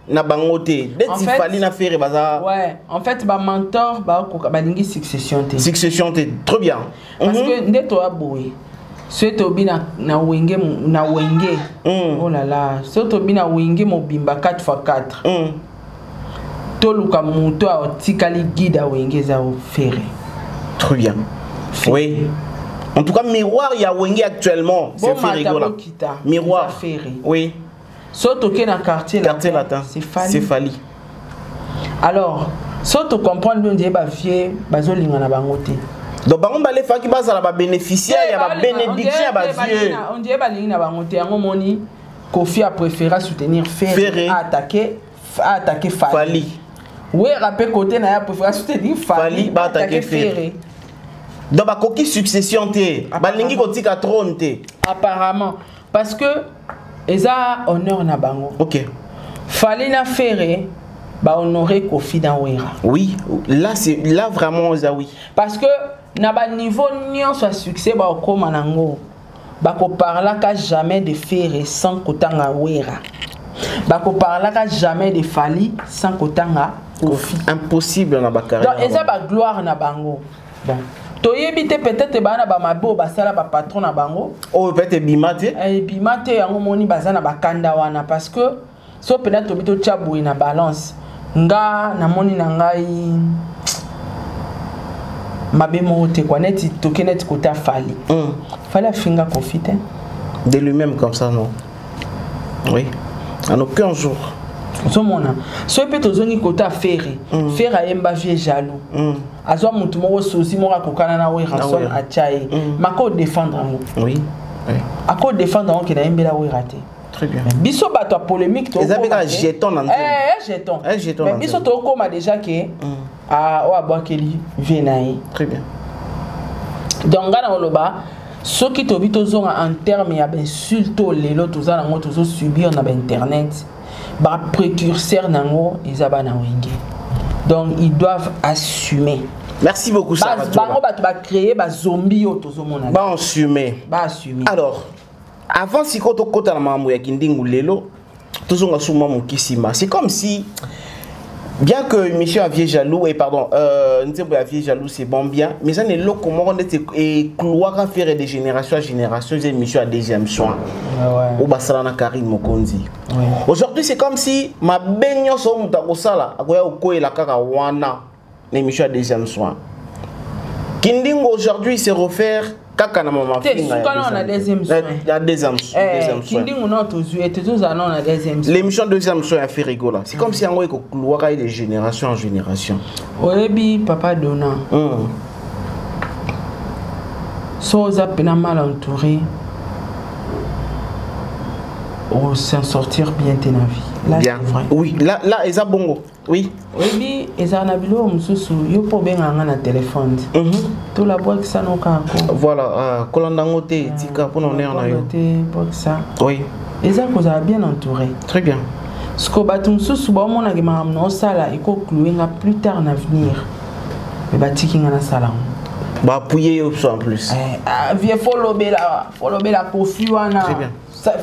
na bangote dès qu'il fallait na faire baza ouais en fait ba mentor ba ko ba lingi succession te très bien parce que ndeto aboui soto bina na wenge oh là là soto bina wenge mobimba 4x4 toluka muto a tikali guide a wenge za faire très bien oui en tout cas miroir ya wenge actuellement c'est fait rigola miroir oui Soto qui est dans le quartier latin, c'est Fali. Alors, soto comprendre bien dire bah vieux, bazolinga na bangote. Donc bango balé fa ki baza la bénéficiaire, il y a ba bénédiction ba vieux. On dit ba linga na bangote, yango moni Kofi a préféré soutenir Ferré à attaquer Fali. Oui, rappel côté na préféré soutenir Fali ba attaquer Ferré. Donc ba koki succession te, ba lingi ko tika trône te. Apparemment parce que eza honneur na bango. OK. Fallait na Ferré ba honorer Kofi dans Wera. Oui, là c'est là vraiment ça oui. Parce que na ba niveau nion soit succès ba okoma nango. Ba ko parla ka jamais de Ferré sans kotanga Wera. Ba ko parla ka jamais de Fali sans kotanga Kofi. Impossible na ba carrière. Donc eza ba gloire na bango. Bon. Toyebite peut-être bana ba mabo basala ba patron na bango. Oh peut-être bimate. Bimate yango moni bazana ba kanda wana parce que so peut-être tobito tchabou na balance. Nga na moni na ngai mabe mote kwa neti tokenet kota Fali. Fallait finga profiter de lui-même comme ça non. Oui. En aucun jour. Somona. So peut tozongi kota Ferré. Ferré ayemba vie jaloux. Azwa mutu moko sosi moko akokana na we ranson achaye. Mako défendre ngo. Oui. Oui. Ako défendre ngo ke na yembela we raté. Très bien. Biso bato polémique to. Ezabé ka jeton nan. Jeton. Jeton. Mais biso to koma déjà que o abakeli venayi. Très bien. Donc ngana oloba soki to bito zonga en terme ya insulte lelo tozana ngo tozo subir na internet. Ba précurseur nango ezaba na wenge. Donc ils doivent assumer. Merci beaucoup ça. Bango bato ba créer ba zombie au tozomona. Ba assumer. Ba assumer. Alors, avant si koto kota na mamu ya kindingu lelo, tozonga suma mon kisima. C'est comme si bien que monsieur Avier jaloux et pardon, Nzembo Avier jaloux c'est bon bien, mais ça n'est lo comment on était et couloir à faire de génération à génération, c'est monsieur à deuxième soin. Au Basala Karim Mokonzi. Aujourd'hui c'est comme si ma baigno so mutakosala akoya okoye la kaka wana les monsieur à deuxième soin. Kindingo aujourd'hui c'est refaire kaka na mama finga. On a deuxième soin. La deuxième soin. Kindingo non toujours on a deuxième soin. L'émission deuxième soin a fait rigoler. C'est comme si on voyait couloir de génération en génération. Oyebi papa Dona. So za pena mal entouré. On s'en sortir bien de la vie. Là, bien. Oui, là, Eza Bongo. Oui. Oui, Eza Nabilo, Moussou, yo po benga na téléphone. Tout la boîte ça no ka ko. Voilà, Kolandangote, Tika, pour nous en ayo. Ça. Oui. Eza ko za bien entouré. Très bien. Ce que batum sous ba mona ke ma no sala e ko kluenga plus tard en avenir. Mais batiki ngana sala. Ba appuyer en plus. Vieux follow la Kofi wana. Très bien.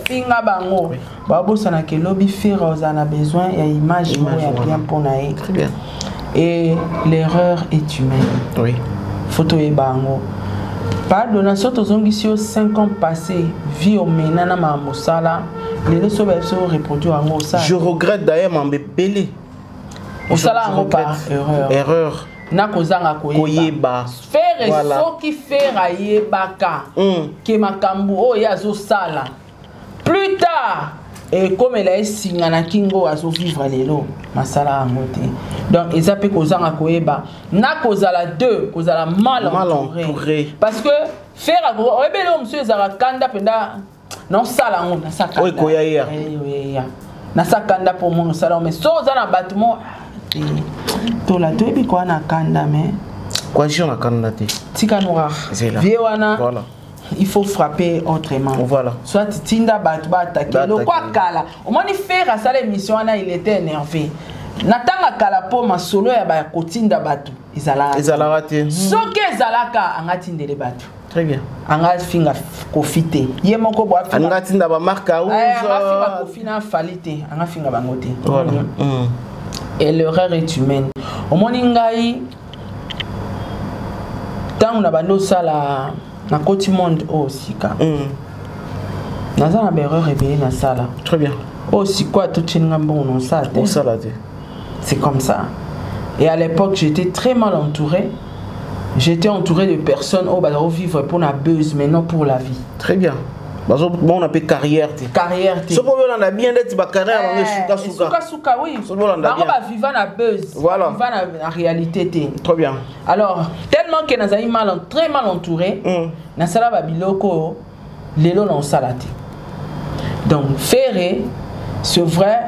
Finga bango babosana ke lobby faire a besoin il y a image bien pour naïe. Très bien. Et l'erreur est humaine. Oui. photo et bango. Par donation aux 5 ans passés, vie au menana ma mosala, les deux sont reproduits en mosala. Je regrette d'ailleurs mon bébé. Au sala en pas erreur. Na kozanga koyeba. Faire so qui faire ayebaka. Que makambu o yazo sala. Plus tard, et comme elle est signe na kingo azo vivre lelo, masala amote. Donc ils appellent kozanga koyeba. Na kozala deux, kozala mal entouré. Parce que faire a rebelo monsieur zara kanda penda non sala on na sakanda. Oui koyaya. Na sakanda pour mon salon mais so zana bâtiment tola toyebi quoi na kanda mais quoi j'ai na kanda te. Tika noir. Viewana. Voilà. Il faut frapper autrement. Voilà. Soit Tinda Batba attaquer. Le quoi kala. Au moins il fait à ça l'émission il était énervé. Natanga kala po ma solo ya ba kotinda batu. Izala raté. Soke zalaka angatinde le batu. Très bien. Anga finga kofite. Ye moko bo afina. Anga tinda ba marka ou. Anga finga kofina falite. Anga finga bangote. Voilà. Et l'erreur est humaine. Au moins ngai tant on a bando sala na côté monde aussi ka. Naza na erreur rebelle na sala. Très bien. Aussi quoi tout chinga bon non ça. Bon sala te. C'est comme ça. Et à l'époque, j'étais très mal entouré. J'étais entouré de personnes qui vont vivre pour la buzz, mais non pour la vie. Très bien. Bon, on appelle carrière. Carrière. Ce qu'on a bien d'être carrière, on est souka, oui. On va vivre la buzz. Voilà. Vivre la réalité. Très bien. Alors, tellement que nous avons très mal entouré, nous avons biloko, l'élo non salate. Donc, faire, c'est vrai.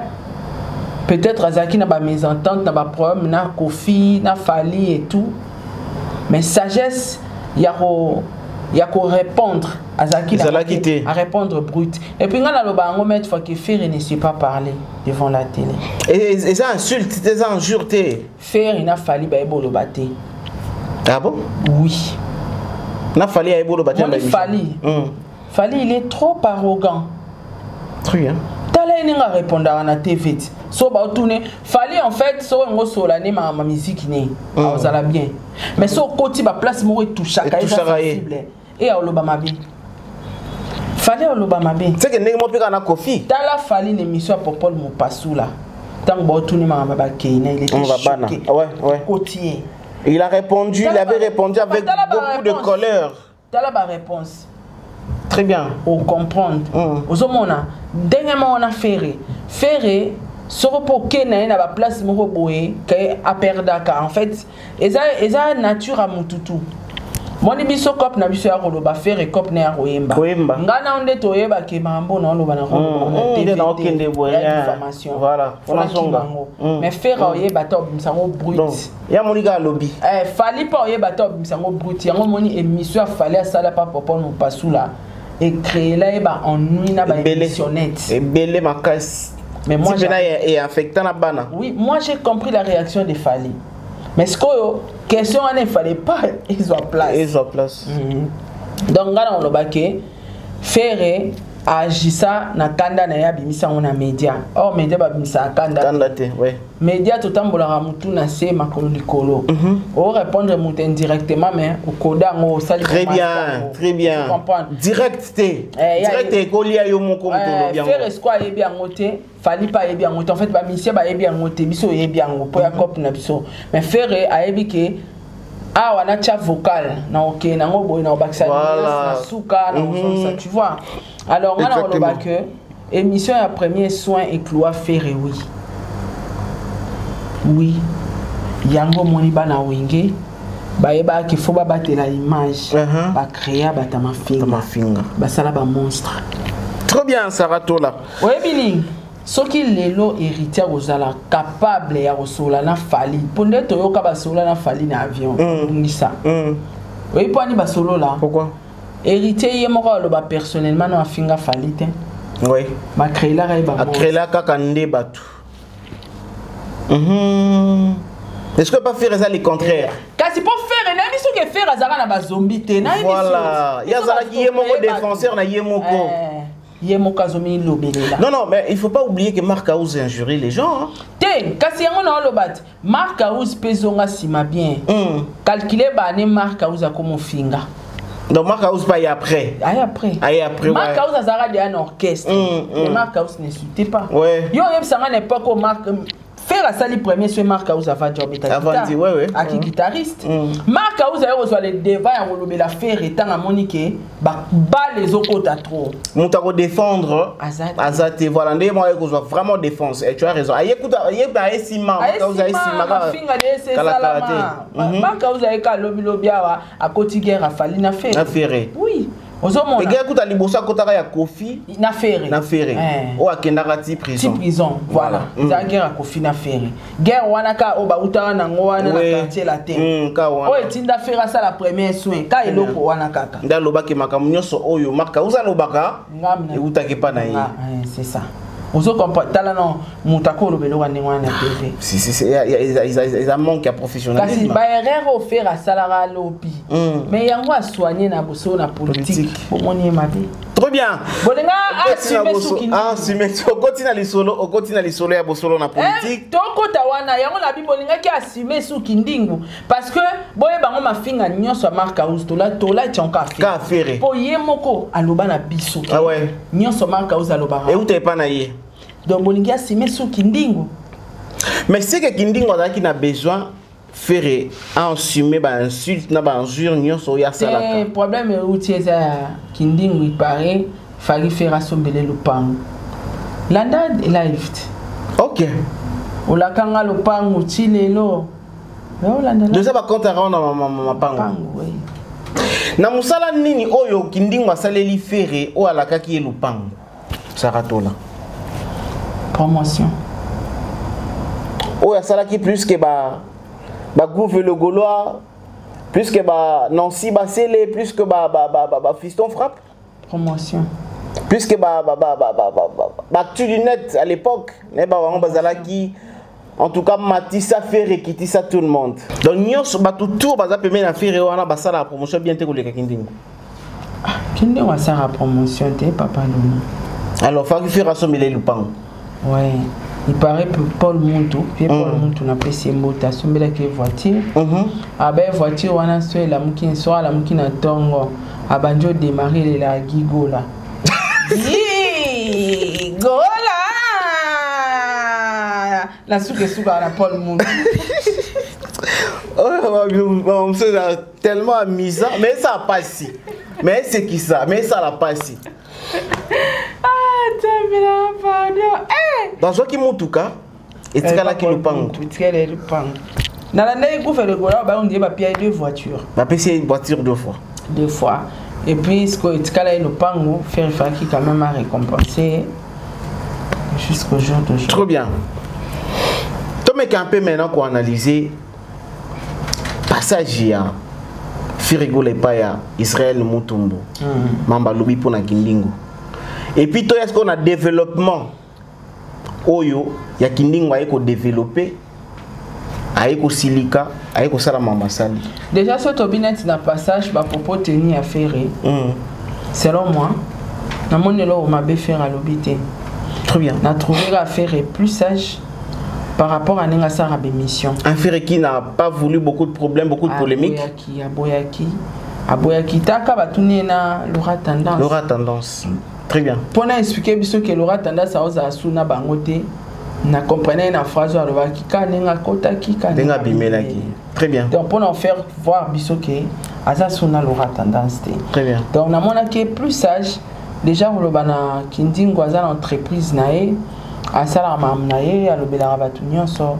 Peut-être Azaki n'a pas mes ententes, n'a pas problème, n'a Kofi, n'a Fali et tout. Mais sagesse, il y a qu'à répondre à Azaki à répondre brut. Et puis, quand on a mettre faut que faire ne sait pas parler devant la télé. Et ça insulte, ça injure. Faire, il n'a fallu le battre. Ah bon? Oui. N'a fallu le battre. Fali, il est trop arrogant. Très bien. Tala ininga répondre à la TV. So ba tourner fallait en fait so ngo solane ma musique ni azala bien. Mais so côté ba place mo toucha ka sensible et a lobama bien. Fallait au lobama bien. C'est que ndenge mo pika na Kofi. Tala fallait l'émission Popol mo pasula. Tant ba tourner ma ba keina il était choqué. Ouais. Côtier. Il a répondu, il avait répondu avec beaucoup de colère. Tala ba réponse. Très bien. Au comprendre. Ozomona dernièrement on a ferré sur pour Kenya na ba place moko boye kay aperdaka en fait eza nature à mututu moni biso cop na biso ya koloba faire cop na ya koyemba ngana onde toyeba ke mambo na loba na okende boye information voilà on songa mais faire oyeba to bisango brut ya monika lobby fali pa oyeba to bisango brut yango moni émission fali asala pa popo no pasula et créer là en nuit na ba émissionnette et belé ma casse. Mais moi j'ai affecté la bana. Oui, moi j'ai compris la réaction des Fali. Mais ce que question il ne fallait pas ils ont place. Donc là on a baqué faire agissa na kanda na ya bimisa on a média. Or média ba bimisa kanda te, ouais. Média tout tambola mutu na se makolo likolo. O répondre mutu indirectement mais au koda ngo sali. Très bien. Direct kolia yo moko mutu bien. Faire ce quoi bien ngote, fali pas bien ngote. En fait ba misia ba bien ngote, biso ye bien ngo po ya cop na biso. Mais faire ayebi ke ah wana chat vocal na OK na ngo boy na baksa na suka na ça tu vois. Alors on a le que émission à premier soin et cloa faire oui yango moni bana wenge baeba qu'il faut battre la image ba créer batama finga ba sala ba monstre. Très bien Saratola. Ouais bini soki lelo héritier ozala capable ya kosola na fali ponde toyoka ba sola na fali na avion ngisa oui poni ba solo là pourquoi héritier ye moko lo ba personnellement na finga fali te oui ba créer la ba créer la kaka nde batu est-ce que pas faire ça le contraire kasi pour faire na biso ke faire azaka na ba zombie te na voilà ya zala ki ye moko défenseur na ye moko Yemokazomi Lobelela. Non, mais il faut pas oublier que Mark House injurie les gens. Hein. Te, kasi yango na lobat. Mark House pezonga sima bien. Calculer ba ne Mark House a comme finga. Donc Mark House pas y après. Aïe après. Mark House a zara de un orchestre. Mais Mark House ne suitait pas. Ouais. Yo yeb sanga n'époque au Mark faire à sali premier sur Mark House avant job eta guitare. Ouais. Aki guitariste. Mark House a reçu les devant ya ngolobe la faire étant à monique ba les okota trop. Montako défendre Azate voilà ndé moi ko vraiment défense et tu as raison. Aïe écoute aïe ba esima Mark House a esima ka finga de c'est salama. Mark House a ka lobi awa a quotidien a fallu na faire. Oui. Et gars écoute à libosa kotaka ya Kofi na ferré. O akendaka ti prison. Voilà. Za guerre à Kofi na ferré. Guerre wanaka o ba utara na ngwana na quartier la terre. O etinda fera ça la première soin. Ka eloko wanaka. Nda lobaki makamu nyonso oyo Mark House lobaka e utaki pa na ye. C'est ça. Ozo compatala non mutako lobelo wa nengwa na TV. Si ils a manque à professionnalisme. Kasi ba erreur au faire à salara lobi. Mais yango a soigner na boso na politique. Pour moni mabe. Très bien. Bolenga assumer souki. Continue les solo ya bosolo na politique. Toko tawana yango la bi bolenga ki assumer souki ndingu parce que boye bango mafinga nyonso Mark House tola tionka faire. Po yemoko aloba na biso. Ah ouais. Nyonso Mark House aloba. Et où t'es pas na ye. Donc bolingi assumer souki ndingu. Mais c'est que Kindingo a besoin faire assumer ba insulte na ba injure nyonso ya salaka. Le problème est où tu es Kindingo il paraît fallait faire assommer le pan. Landa live. OK. Ola kanga le pan utilelo. De ça va compter rendre ma pango. Oui. Na musala nini oyo Kindingo asaleli faire o alaka ki le pango. Saratola. Promotion. Oh, ça qui plus que ba Gouve le Gaulois, plus que ba Nancy Bassele, plus que ba Fiston Frappe. Promotion. Plus que ba Actu du net à l'époque, ne ba on bazalaki. En tout cas, Matissa Ferré qui dit ça tout le monde. Donc nyos ba tout baza peme na Ferré wana basala la promotion bien te ko le Kindingo. Kindingo a sa promotion te papa Luna. Alors faut faire assommer le pan. Ouais. Il paraît que Paul Moutou, Paul Moutou n'a pas essayé de monter sur la voiture. Ah ben voiture, on a soit la mouki soit la mouki na tongo. Ah ben je démarrer la gigola. Gigola. La souke souka à Paul Moutou. Oh, c'est tellement amusant, mais ça pas si. Mais c'est qui ça? Mais ça l'a pas si. Dans ce qui montuka, et tu as qui le pango. Dans l'année où fait le gola, on dit qu'il y a deux voitures. Ma PC une voiture deux fois. Deux fois. Et puis ce que tu as le pango, faire qui quand même a récompensé jusqu'au jour d'aujourd'hui. Trop bien. Toi mais un peu maintenant qu'on analyser passage ya Firigo le paya Israël Mutumbu. Mamba lobi pour na Kindingo. Et puis toi est-ce qu'on a développement oyo ya Kindingo ayeko développer ayeko silika ayeko sala mama sali. Déjà ce tobinet na passage ba propos tenir à faire. Selon moi, na monelo o mabe faire à lobité. Très bien. Na trouver à faire plus sage par rapport à Nenga Sara mission. Un frère qui n'a pas voulu beaucoup de problèmes, beaucoup de polémiques. Aboyaki taka batuni na Laura Tendance. Laura Tendance. Très bien. Pour expliquer biso que Laura Tendance a osa asuna bangote na comprenait na phrase à Laura ki ka nenga kota ki ka nenga bimelaki. Très bien. Donc pour en faire voir biso que asa suna Laura Tendance. Très bien. Donc na mona qui est plus sage déjà on le bana Kindingo azala entreprise nae asala mamnaye alobela rabatunion so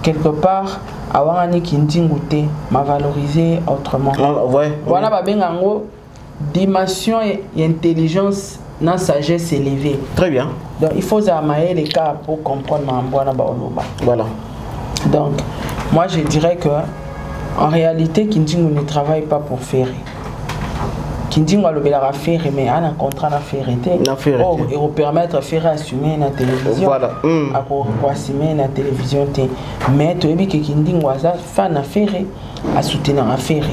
quelque part awangani Kindingo te ma valoriser autrement. Ouais. Voilà ba bengango dimension et intelligence na sagesse élevée. Très bien. Donc il faut amayer les cas pour comprendre mamboana ba oloba. Voilà. Donc moi je dirais que en réalité Kindingo ne travaille pas pour faire. Kindingo a le faire mais un contrat à faire et au permettre de faire assumer la télévision. Voilà. À assumer la télévision mais tu as vu que Kindingo a fan à faire à soutenir à faire.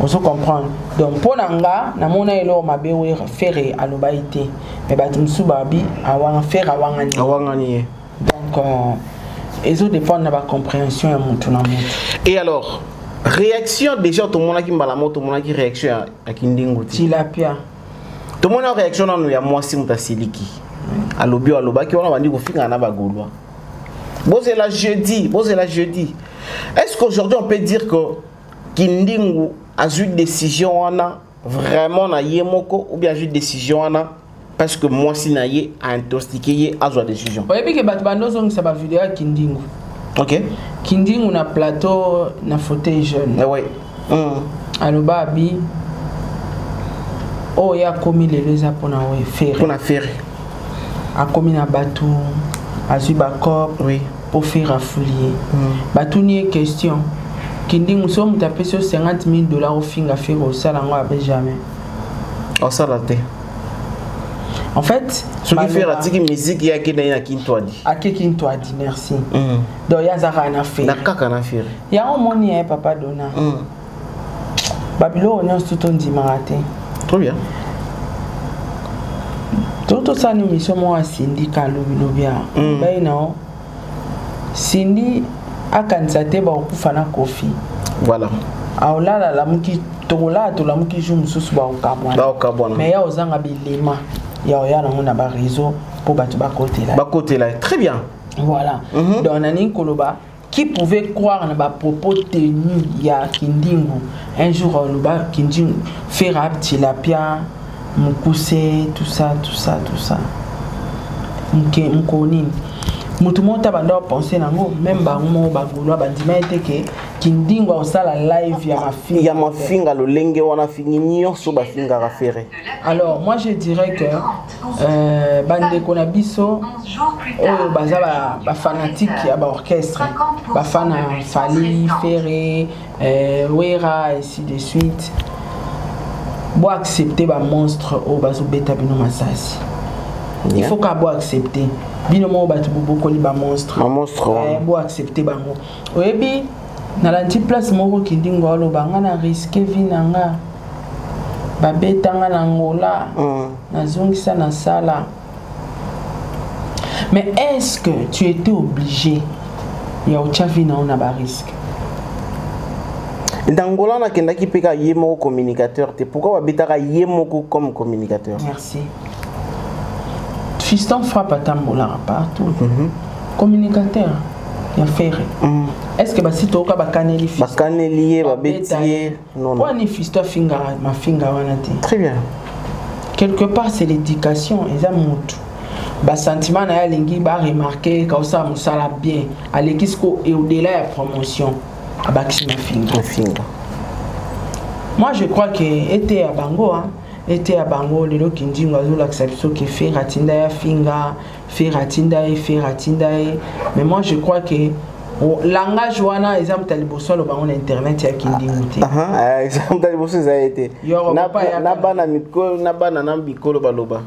Vous comprenez? Donc, pour Nanga, na mona elo mabewe faire à l'obaïté. Mais batumsu babi awan faire awangani. Awangani. Donc, ils ont dépend de la compréhension à mon tour. Et alors, réaction déjà tout le monde qui m'a tout le monde qui réaction à Kindingo. Tilapia. Tout le monde a réaction dans nous ya moi si mutasiliki. À l'obio à l'oba qui on a vendu au fin à bagolo. Bon c'est la jeudi, bon c'est la jeudi. Est-ce qu'aujourd'hui on peut dire que Kindingo a eu une décision vraiment na yemoko ou bien a eu une décision parce que moi si na ye a intoxiqué a eu décision. Vous voyez que Batbando zong ça va vidéo Kindingo. OK. Kindingo na plateau na fauteuil jeune. Oui. Aloba abi oh ya komi les pour na faire. Pour na faire. A komi na batou azu ba cop oui pour faire affilier. Batou ni question. Kindingo so mutapé sur $50,000 au finga faire au salango abe jamais. Au salate. En fait, ce qui fait la musique il y a qui na Kintoadi. A qui Kintoadi, merci. Donc ya zara na faire. Na kaka na faire. Ya on moni papa dona. Babylone on tout on dit maraté. Trop bien. Tout ça nous mission moi syndicat lobia. Ben non. Sindi a candidaté ba okufana kofi. Voilà. Aolala la muki tola to la muki joue mususu ba okabwana. Ba okabwana. Mais ya ozanga bilema. Ya oya na mona ba réseau pour batu ba côté là. Ba côté là. Très bien. Voilà. Donc nani koloba qui pouvait croire dans les propos tenus il y a Kindingo un jour loba Kindingo faire tilapia mukuse tout ça mukoni mutu monta banda penser nango même bango bagolo bandima ete ke Kindingo osala live ya mafinga lolenge wana fingi nyonso ba finga rafere. Alors moi je dirais que bande konabiso oh baza ba fanatique ya ba orchestre ba fana Fali Ferré Wera ainsi de suite bo accepter ba monstre au bazo beta bino masasi. Il faut qu'à bo accepter bino mo batu boko li ba monstre bo accepter bango oyebi na la petite place moko Kindingo aloba nga na risque vinanga babetanga na ngola na zongisa na sala. Mais est-ce que tu étais obligé ya uchavina on a ba risque Dangola na kenda ki peka yemo communicateur te pourquoi babetaka yemo comme communicateur? Merci. Fiston frappe à tambola partout. Communicateur ya ferré. Est-ce que basi toka bakaneli fiston? Bakaneli babetier non. Pourquoi ni fiston finga ma finga wana te? Très bien. Quelque part c'est l'éducation et ça montre. Ba sentiment na ya lingi ba remarquer ka ça musala bien. Alekisko et au-delà la promotion abaki ma finga. Moi je crois que était à Bango était à Bango le Kindingo azo l'acception que fait ratinda ya finga fait ratinda mais moi je crois que langage wana exemple taliboso lo bango na internet ya Kindingo te exemple taliboso ça a été na bana mikolo na bana na bikolo baloba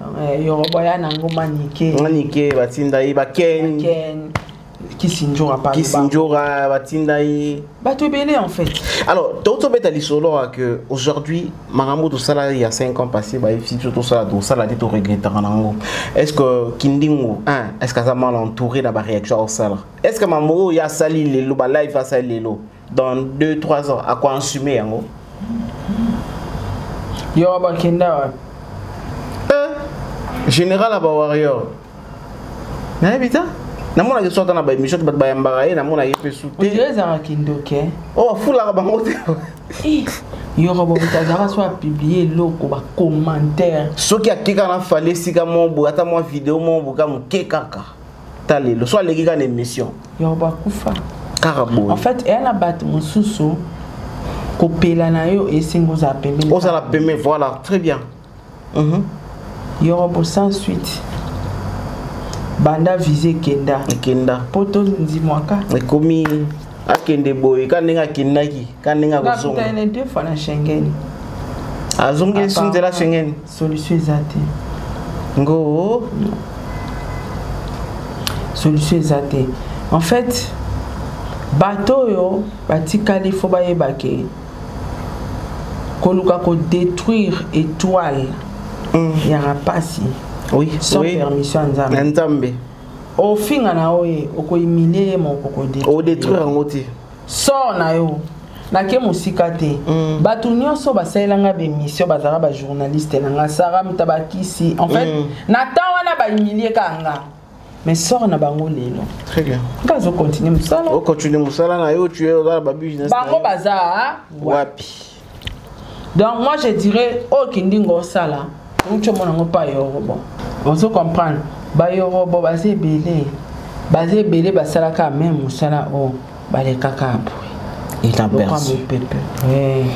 yoroba ya nango manike batinda ba ken Kisinjora par Kisinjora batindai bato belé en fait. Alors toto betali solo que aujourd'hui Marambo tout ça là il y a 5 ans passé ba ici tout ça là dit to regretter nango. Est-ce que Kindingo est-ce que ça mal entouré dans ba réaction au ça là? Est-ce que Mamoro ya sali les lo ba live va sali lo dans 2-3 ans à quoi assumer yango? Yo ba kenda général aba warrior. Na bita namona ke sota na ba émission bat ba yambara namona yepe souté za kindoke oh fula ba ngote yo robo bitazara soit publier loko ba commentaire soki akeka na fale sika mo ata mo vidéo mo buka mo kekaka talelo soit leki ka na émission yo ba kufa karabo en fait elle a bat mususu kopela na yo esengo za pembe o za la pembe voilà très bien yo robo sans suite banda visé kenda poto ndimwaka ekomi akende boy kanenga kinaki kanenga kozonga na tene 2 fois na Schengen azonge sunze la Schengen solution ezate ngo solution ezate en fait bato yo batikali fo bayebake koluka ko détruire étoile ya rapasi oui sans permission nzambe au finga na oye oko humilier mon koko détruire ngoti sort na yo na ke musika te batu nyonso basailanga be mission bazara ba journaliste na Sarah Mutabakisi en fait na tawana ba humilier kanga mais sort na bango lelo très bien ngazo continuer musala o continuer musala na yo tu es dans la business bango baza wapi. Donc moi je dirais oh kindingo sala mucho mona ngo pa yorobo on se comprendre ba yorobo bazé belé basala ka même musala o bale kaka il t'a perdu.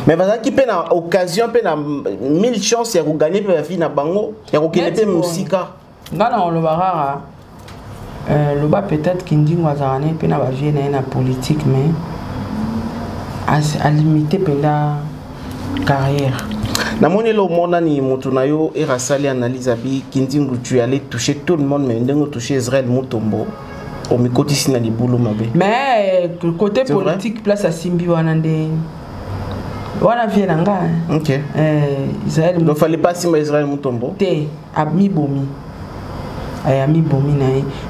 Mais parce qu'il peut na occasion peut na 1000 chances ya ko gagner pe la vie na bango ya ko kelepe musika ngana on le barara le bas peut-être kindingo azarane pe na ba vie na politique mais à limiter pe la carrière. Namoni lo mona ni mutu na yo erasali analyse abi kindingo tu allais toucher tout le monde mais ndengo toucher Israël Mutombo au mikoti sina libulu mabe. Mais côté politique place à Simbi wanande wana vie nanga. OK. Israël donc fallait pas Simba Israël Mutombo. Te ami bomi. Ay ami bomi na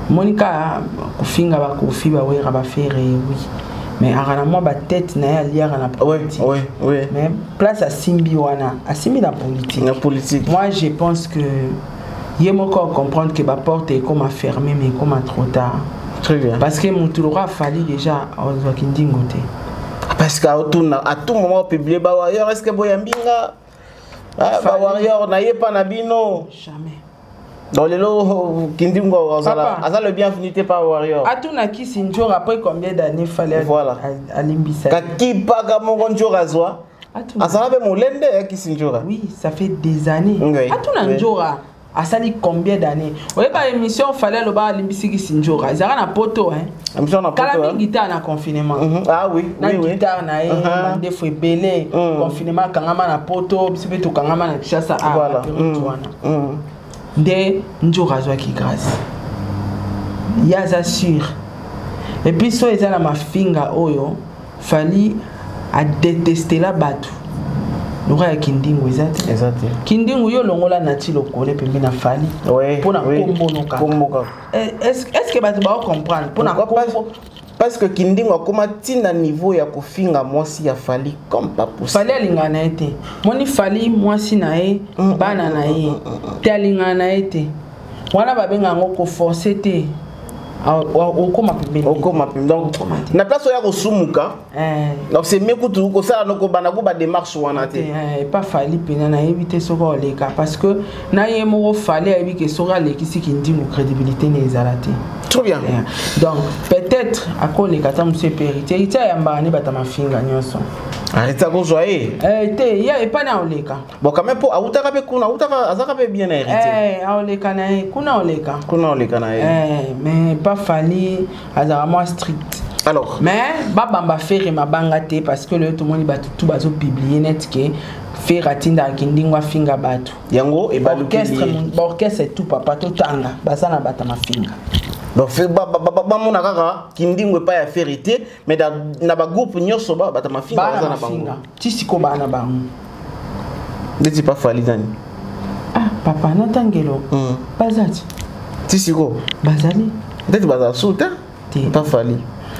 Monica kufinga ba kofi ba wera ba faire oui. Mais apparemment ba tête na lier na politique. Oui. Mais place à Simbi wana, à Simbi la politique. La politique. Moi je pense que yemoko comprendre que ba porte est comme fermée mais comme trop tard. Très bien. Parce que mon tour a fallu déjà aux Kindingo. Parce qu'à tout moment publié ba warrior est-ce que boyambinga ba warrior na yepa na bino jamais. Dans les lots Kindingo azala le bienvenue par warrior. A tout na ki sinjor après combien d'années fallait voilà à Limbisa. Kaki paga mon gonjo razwa. Azala be molende ya ki sinjora. Oui, ça fait des années. A tout na njora. A sali combien d'années? Oye ba émission fallait le ba Limbisi ki sinjora. Izara na poto hein. Émission na poto. Kala guitare na confinement. Ah oui, na guitare na e bande fo belé confinement kangama na poto, bisepe to kangama na Kishasa a. Voilà. De njora zwa ki grâce. Yaza sûr. Et puis so ezala ma finga oyo fali a détester la batu. Nora kindingo ezati. Exact. Kindingo yo longola nati lokole pembe na fali. Ouais. Pona kombo no kaka. Est-ce que batu ba comprendre pona kombo parce que kindingo akoma tina niveau ya kofinga mwasi ya fali comme pas possible. Fali alingana ete. Moni fali mwasi na e bana na e. Te alingana ete. Wana babenga ngo ko forcer te. Okoma pembeni. Okoma pembeni. Donc na place ya kosumuka. Donc c'est mieux que tout ko ça noko bana ko ba démarche wana te. Pas fali pena na éviter soko leka parce que na yemo fali abi ke sora lekisi kindingo crédibilité ne ezalate. Très bien. Donc peut-être à quoi les katam se périté ita ya mbani batama finga nyonso. Arrête à joie. Te ya e pas na oleka. Bon quand même pour autaka be kuna autaka azaka be bien hérité. A oleka na kuna oleka. Kuna oleka na mais pas fali azara moi strict. Alors mais baba faire mabanga te parce que le tout le monde ba tout bazo publier net que faire atinda kindingwa finga batu. Yango e ba orchestre tout papa to tanga basana batama finga. Donc fait mon kaka kindingwe pas ya vérité mais na ba groupe nyonso ba batama finga bazana bango. Tisiko bana bango. Ndeti pas fali dani. Ah papa natangelo. Bazati. Tisiko bazali. Ndeti baza souta. Pas fali.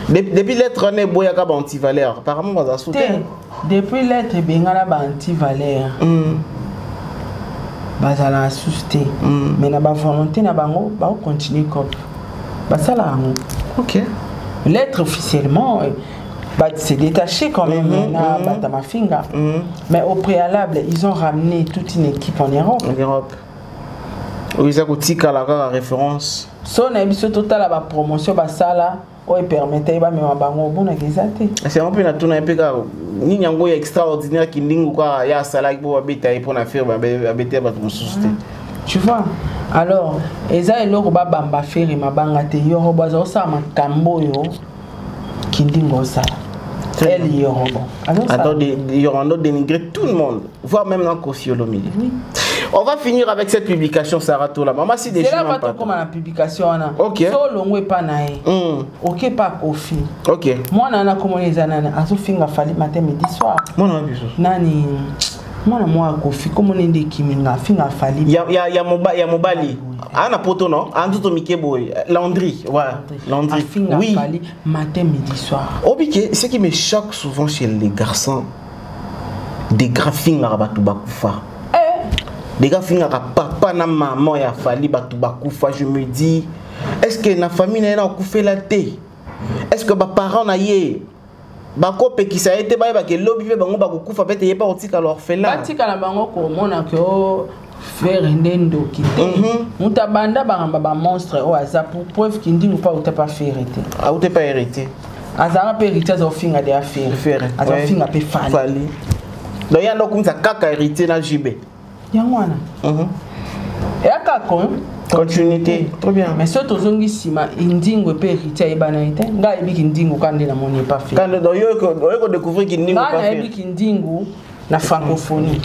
Depuis l'être né boyaka ba anti-valeur. Apparemment baza souta. Depuis l'être bengala ba anti-valeur. Bazala souté. Mais na ba volonté na bango ba continuer comme basala. OK. L'être officiellement c'est détaché quand même na batama finga. Mais au préalable, ils ont ramené toute une équipe en Europe. En Europe. Oui, ça coûte la référence. So na biso total la promotion basala o permettait ba mema bango bona gezate. C'est un peu na tuna peka ni nyango extraordinaire qui ndingu kwa ya sala pour beta et pour na faire ba beta ba mususte. Tu vois? Alors, eza eloko ba bamba faire mabanga te yo baza osa makambo yo kindingo sala. Elle y aura bon. Attends, il y aura dénigrer tout le monde, voire même dans Kofi Olomide. Oui. On va finir avec cette publication, Sarah Tola. Maman, si déjà. C'est là pas comme la publication. Ok. So longue pas nae. Ok pas Kofi. Ok. Moi nana comme les anana. Aso finga fali matin midi soir. Moi non plus. Nani. moi kofi comme on est kiminga finga fali ya mobali ana poto non antuto mikeboy Landry voilà Landry oui fali matin midi soir obike ce qui me choque souvent chez les garçons des graphinga batu bakufa des graphinga papa na maman ya fali batu bakufa je me dis est-ce que na famille na okufa la té est-ce que ba parents na yé bako pe ki sa été ba ke lobby be bango bakufa bete yé pas otika l'orphelin batika na bango ko mona ko faire ndendo kité mutabanda ba monstre o aza pour preuve ki ndingu pas ou t'as pas fait hériter ah ou t'es pas hérité azara pe hérité zo finga de affaire aza finga pe fali donc ya ndo kumza kaka hérité na jibé yangwana et akako continuité trop bien mais surtout zongi sima indingo pe hérité ebana ite nga ebiki ndingo kande na moni pas fait quand do yo ko découvrir ki ndingo pas fait nga ebiki ndingo na francophonie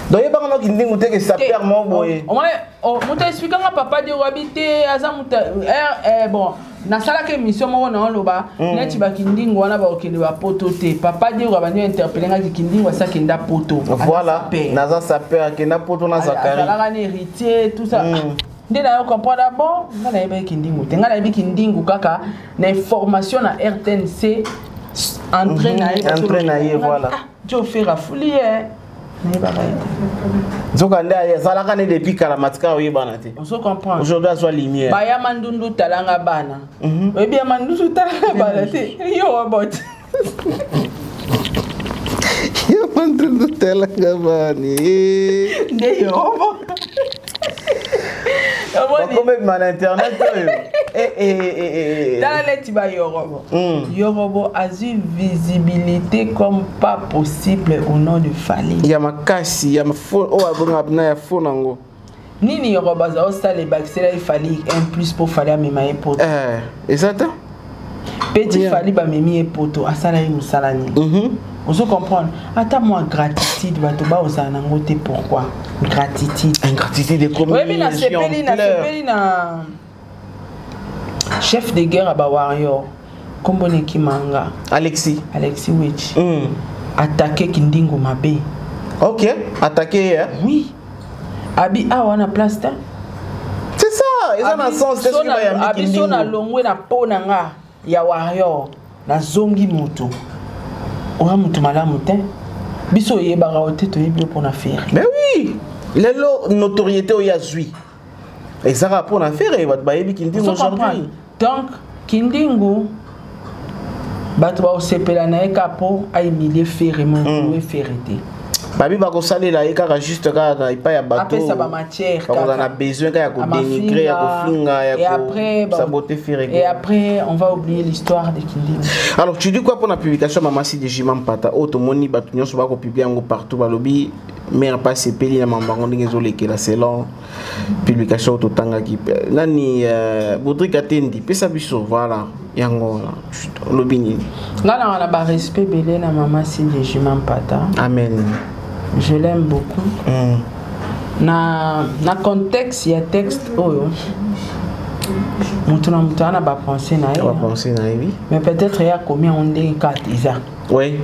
donc yeba kono ki ndingo te que ça perd mon boy on muta expliquer nga papa de habiter aza muta bon na sala ke mission mo na loba neti ba kindingo wana ba okende ba poto te papa de ba nyo interpeller nga kindingo sa kenda poto voilà naza sa père kenda poto na Zakari ala ne héritier tout ça ndé na yo comprendre bon nga na yeba kindingo te nga na yeba kindingo kaka na information na RTNC entraîner voilà jo faire foulier depuis Kalamatika on se comprend aujourd'hui à soit lumière baya mandundu talanga bana et bien mandundu talanga bana yo robot yo mandundu talanga bana de yo comme man internet dans les tiba Yorobo a eu visibilité comme pas possible au nom de Fali. Il y a ma casse, il y a ma phone, oh abonga na ya phone ngo. Nini Yorobo za osta le baxela il fallait un plus pour Fali amema e poto. Exact. Petit Fali ba memi e poto asala yi musalani. On se comprend. Attends moi gratitude bato ba osana ngote pourquoi? Gratitude. Ingratitude de communication. Oui, mais sepeli na chef de guerre à Bawario, Kombone Kimanga. Alexis Witch. Attaqué Kindingo Mabe. Ok, attaqué hein? Oui. Abi awana plasta. C'est ça, ils ont un sens c'est ce qu'il y a Abi sona longwe na pona nga ya Wario na zongi mutu. Oha mutu malamu te. Biso yeba raote to yebi pour na faire. Mais oui, les notoriété au Yazui. Et ça rapport à faire et votre baby Kindingo aujourd'hui. Donc Kindingo bato ba osepela na ekapo ay milier faire mon ferité. Babi ba ko saler la eka juste ka ipa ya bato. Après ça ba matière on a besoin ka ko dénigrer ya ko flinga ya ko saboter faire. Et après on va oublier l'histoire de Kindingo. Alors tu dis quoi pour la publication Mama Si de Jimam Pata auto moni bato nyonso ba ko publier ngo partout ba lobby mais pas c'est peli na mambango ndingezo lekela selon publication auto tanga ki nani Boudrik atendi pesa biso voilà yango lobby ni ngana na ba respect belé na Mama Si de Jimam Pata. Amen. Je l'aime beaucoup. Na contexte, il y a texte oyo. Mutuna mutana ba penser na ba penser na oui. Mais peut-être il y a combien on dit 4 isa. Oui.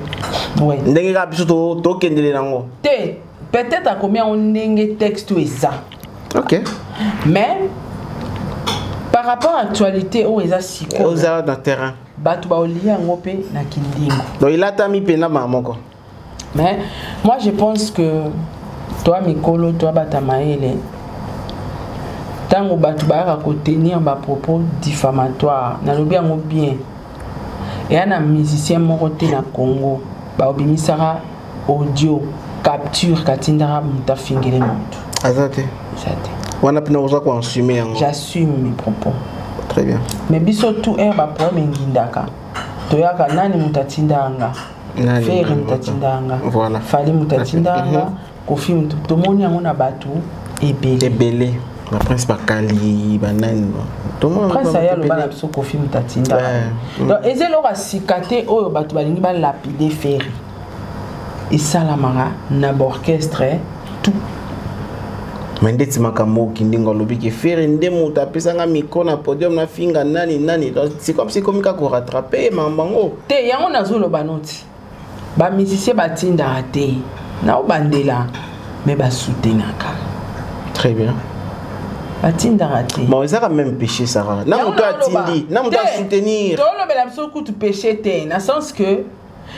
Oui. Ndenge ka biso to kendele nango. Te peut-être à combien on dit texte isa. OK. Mais par rapport à l'actualité o isa siko. Aux dans le terrain. Batu ba olia ngope na Kindingo. Donc il a tami pena mamoko. Mais moi je pense que toi Mikolo, toi Batamaele, tant que batu ba tenir ba propos diffamatoires, na lobi yango bien. Et un musicien moroté na Congo, ba obimisara audio capture katindara muta fingele mutu. Azate. Azate. Wana pina oza ko assumer yango. J'assume mes propos. Très bien. Mais biso tout ba problème ngindaka. Toyaka nani mutatindanga. Faire mutatindanga. Voilà. Fali mutatindanga. Kofi mutomoni yango na batu ebele. La prince bakali banane. Prince ya lo bana biso Kofi mutatindanga. Donc ezelo ka sikate oyo batu balingi ba lapider faire. Et ça la mara na orchestre tout. Mendeti makambo Kindingo lobi ke faire ndemo tapesa nga micro na podium na finga nani. C'est comme si komika ko rattraper mambango. Te yango nazo lo banoti. Ba musicien batinda te. na bandela mais ba soutenaka. Très bien. Batindaka te. Bon, ça quand même péché Sarah. Na moto atindi, na moto soutenir. Tolo bela biso kutu péché te na sens que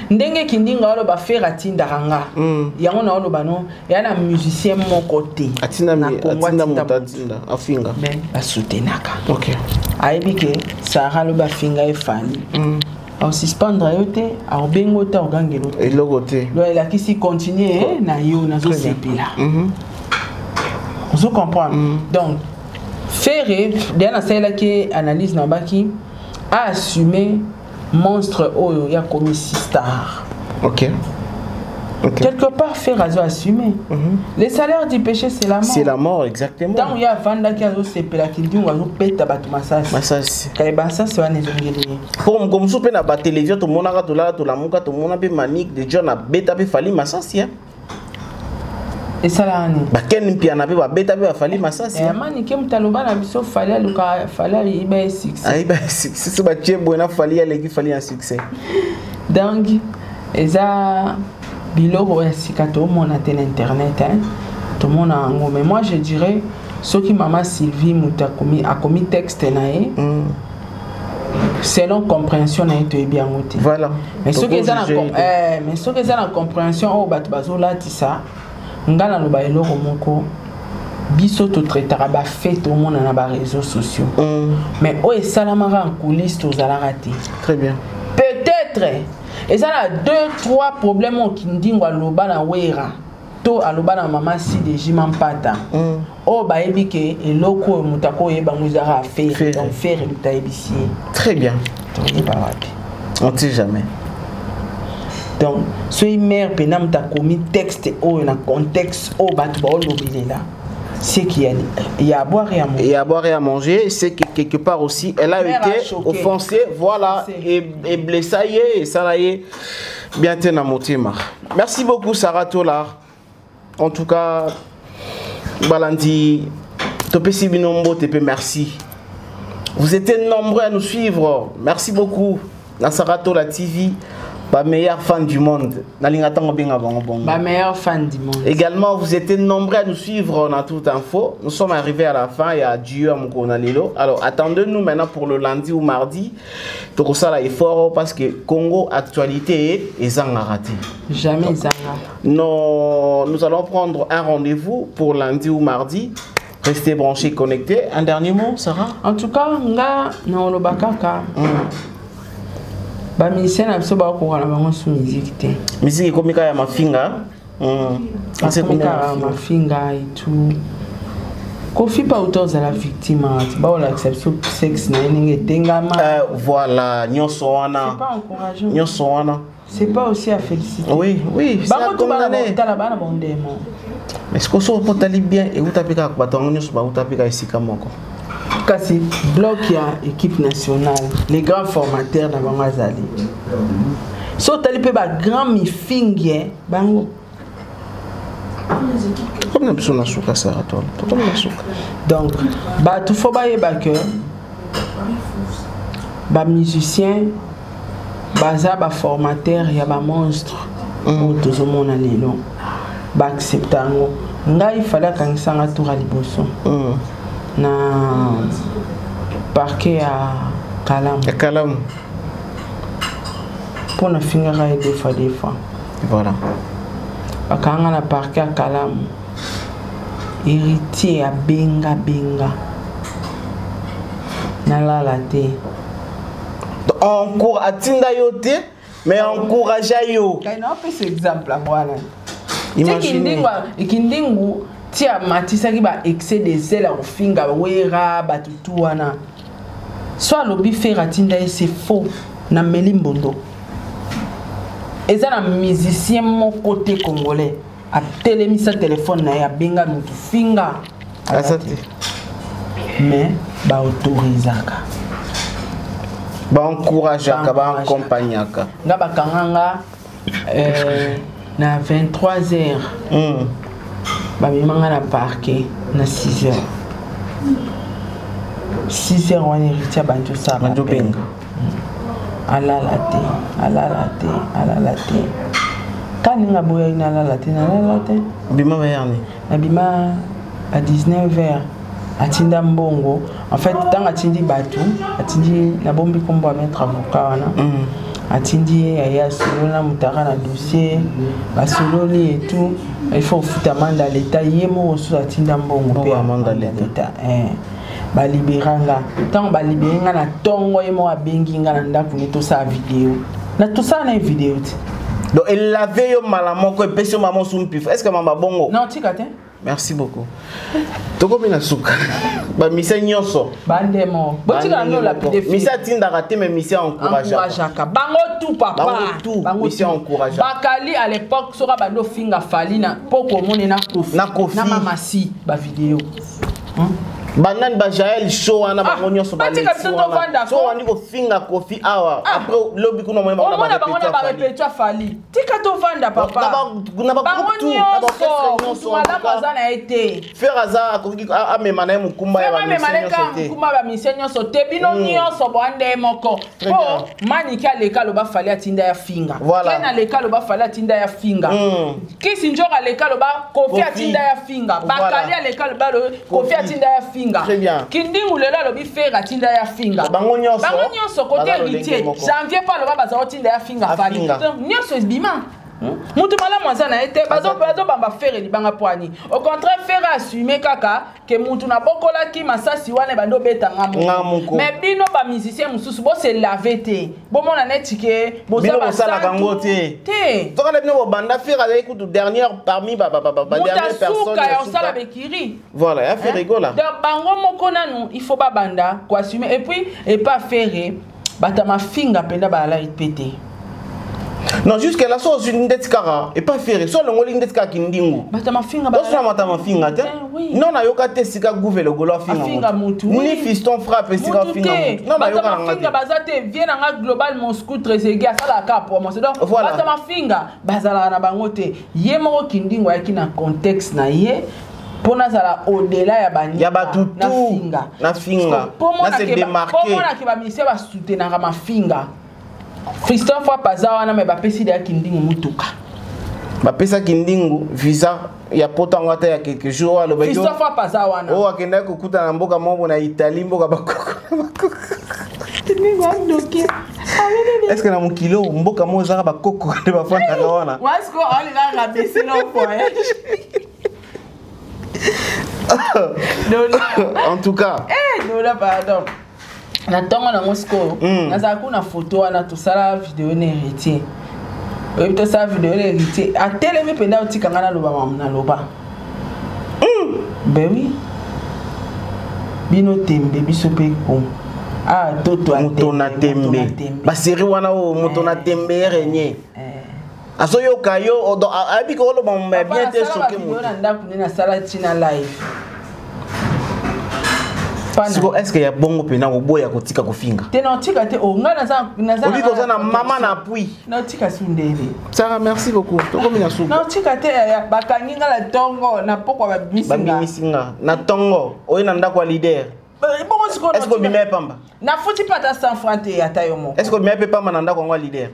ndenge kindinga olo ba faire atindaka nga. Yango na olo bano ya na musicien mon côté. Atinda moto atinda afinga. Mais ba soutenaka. OK. Aibi ke Sarah lo ba finga e fali. Au suspendre yo te, au bengo ta ogangelo. Et logo te. Lo ela kisi continuer na yo na zo sepela. Vous comprenez? Donc, faire, derrière celle qui analyse Nambaki, a assumé monstre oh il y a commis 6 stars. OK. Quelque part, faire a assumer. Les salaires du péché, c'est la mort. C'est la mort, exactement. Tant il y a Vanda qui a aussi pela qui dit on va nous péter battu massage. Massage. Quand il ça c'est un évangile. Pour comme soupe na ba télévision tout monde a tout là tout la muka tout monde a be manique de John a beta be fali massage. Et ça là ani. Ba ken piana be ba beta be fali massage. Eh mani ke mutaloba na biso fali aluka fali ibe succès. Aiba c'est ba tie bona fali ale qui fali un succès. Donc eza biloko ya sika to mona te internet hein. Tout le monde a un mot mais moi je dirais ce qui maman Sylvie Mutakomi a commis texte nae. Selon compréhension na to bien ngote. Voilà. Mais ce que ça mais ce que ça la compréhension au bat bazo là tisa ngana lo ba eloko moko biso to traitera ba fait au monde na ba réseaux sociaux. Mais o e salamara en coulisses to zala raté. Très bien. Peut-être et ça a 2-3 problèmes qui ndingwa loba na wera to aloba na mama si de jimampata. O ba ebike eloko mutako yeba nguzara faire donc faire mutaibisi. Très bien. On ne sait jamais. Donc ce mère penam ta commis texte ou na contexte au batu ba lobile là. C'est qu'il y a à boire et à manger. Et à boire et à manger, c'est que quelque part aussi, elle a été offensée, voilà, et blessée, et ça y est, bien tenu à Motima. Merci beaucoup, Sarah Tolar. En tout cas, Balandi, Topé Sibinombo, Tepé, merci. Vous étiez nombreux à nous suivre. Merci beaucoup, la Sarah Tolar TV. Ma meilleure fan du monde. Ma meilleure fan du monde. Également, vous étiez nombreux à nous suivre dans toute info. Nous sommes arrivés à la fin. Il y a Dieu à Moukonalelo. Alors, attendez-nous maintenant pour le lundi ou mardi. Donc, ça est fort parce que Congo Actualité est Zanga raté. Jamais Zanga. Non, nous allons prendre un rendez-vous pour lundi ou mardi. Restez branchés, connectés. Un dernier mot, Sarah? En tout cas, nga na olobakaka. Ba musicien na biso ba ko na bango su musique te. Musique komika ya mafinga. C'est komika ya mafinga et tout. Kofi pa autant à la victime, ba la exception sexe na ninge tengama. Voilà, nyonso wana. C'est pas encourageant. Nyonso wana. C'est pas aussi à féliciter. Oui, oui, c'est condamné. Ba na bon démon. Mais ce que so potali bien et utapika ko batango nyonso ba utapika esika moko. Kasi bloc ya équipe nationale, les grands formateurs na Bangazali. So tali pe ba grand mifingye bango. Comme na biso na suka Sarah toi. Comme na suka. Donc ba tout faut ba yeba que ba musicien baza ba formateur ya ba monstre ou tout le monde lelo. Ba acceptango. Ngai fala kangsanga tour liboso. Na parquet à Kalam. À Kalam. Pour na finir à deux fois. Voilà. Quand on a parquet à Kalam, héritier à Benga. Na la té. Encore à Tinda yote, mais encourage yo. Quand on a fait cet exemple là, voilà. Imaginez. Ikindingu tia matisa ki ba excès de zèle au finga wera batutu wana soit lobi faire atinda c'est faux na melimbondo eza na musicien mon côté congolais a télémisa téléphone na ya benga mutu finga asati mais ba autorisaka ba encourageaka ba accompagnaka nga bakanganga na 23h Bamimanga na parquet na 6h. 6h on héritier bantu ça bantu benga. Ala la té. Quand on a boyé na la latin, Bima bayani. Abima à 19h à Tinda Mbongo. En fait, tant à Tindi Batou, à Tindi la bombe qu'on va mettre avocat à Tindi il y a solo na mutara na dossier, ba solo li et tout. Il faut foutre amende à l'état. Yemo aussi à Tinda Mbongo pour amende à l'état. Ba libéranga. Tant ba libéranga na tongo yemo a benginga na ndaku ni to sa vidéo. Na tout ça na vidéo. Donc elle l'avait yo malamon ko pesi maman sumpif. Est-ce que maman bongo? Non, tikate. Merci beaucoup. Toko bina suka. Ba misa nyonso. Bandemo. Botika no la pide fi. Misa tinda raté mais misa encourageaka. Bango tout papa. Bango misa encourageaka. Bakali à l'époque sera bando finga falina poko moni na kofi. Na kofi. Na mamasi ba vidéo. Banane ba Jaël show wana bango nyonso ba lexi. So wani ko finga kofi awa. Après lobi kuna mo ba répéter fali. Tika to vanda papa. Na ba tout. Na ba orchestre nyonso. Mala bazana été. Faire hasard ko a memana mukumba ya ba mukumba ba mission nyonso te bino nyonso bande moko. Po mani ka leka lo ba fali atinda ya finga. Kena leka lo ba fali atinda ya finga. Kisi njora leka lo ba kofi atinda ya finga. Bakali leka lo ba kofi atinda ya finga. Très bien. Kindingu lela lobi fera tinda ya finga. Bango nyonso côté héritier. Janvier pas le ba baza tinda ya finga fali. Nyonso esbima. Mutu mala mwazana ete bazo bamba fere libanga poani. Au contraire fera assumer kaka que mutu na bokola ki masasi wana bando beta ngamu. Mais bino ba musicien mususu bo se laver te. Bo mona netike bo sa la gangote. Te. To kana bino bo banda fera za écoute dernière parmi ba dernière personne. Muta sala bekiri. Voilà, ya fait rigola. Donc bango moko nanu il faut ba banda ko assumer et puis et pas faire bata ma finga penda ba la répéter. Non, jusqu'à la sauce une dette cara et pas faire soit le ngoli dette ka kindingu. Bata ma finga ba. Donc mata ma finga te. Non na yoka te sika gouve le golo finga mutu. Ni fiston frappe sika finga. Non na yoka na finga bazate vient na global Moscou trésorier sala ka pour moi. Donc bata ma finga bazala na bango te. Ye moko kindingu ya kina contexte na ye. Pona sala au-delà ya bani. Ya batutu na finga. Na se démarquer. Pour moi na ki ba ministère ba soutenir ma finga. Christophe Pazawana me bapesi de kindingu mutuka. Bapesa kindingu visa ya potanga ta ya quelques jours le bayo. Christophe Pazawana. Oh akenda kukuta na mboka mombo na Italie mboka bakoko. Est-ce que na mukilo mboka mo zaka bakoko de bafanda kawana. Wasko ali na baisser no En tout cas. Non là pardon. Na tongo na Moscou naza kuna photo wana to sala vidéo na héritier oyo to sala vidéo na héritier a telemi penda otika ngana loba mamna loba ben oui bino tembe biso pe ko toto na tembe ba série wana o moto na tembe renye aso yo kayo abi ko lo ba bien te choqué mo na ndaku na sala china live. Est-ce qu'il y a bon pena au boya kotika kofinga? Te na tika te o ngana za Oli ko na mama na appui. Na tika sundele. Sarah merci beaucoup. To komi na soupe. Na tika te ya bakangi ngala tongo na pokwa ba bisinga. Ba bisinga na tongo. Oyi na ndako leader. Est-ce que bimé pamba? Na futi pata sans francs ya tayomo. Est-ce que bimé pamba na ndako ngwa leader?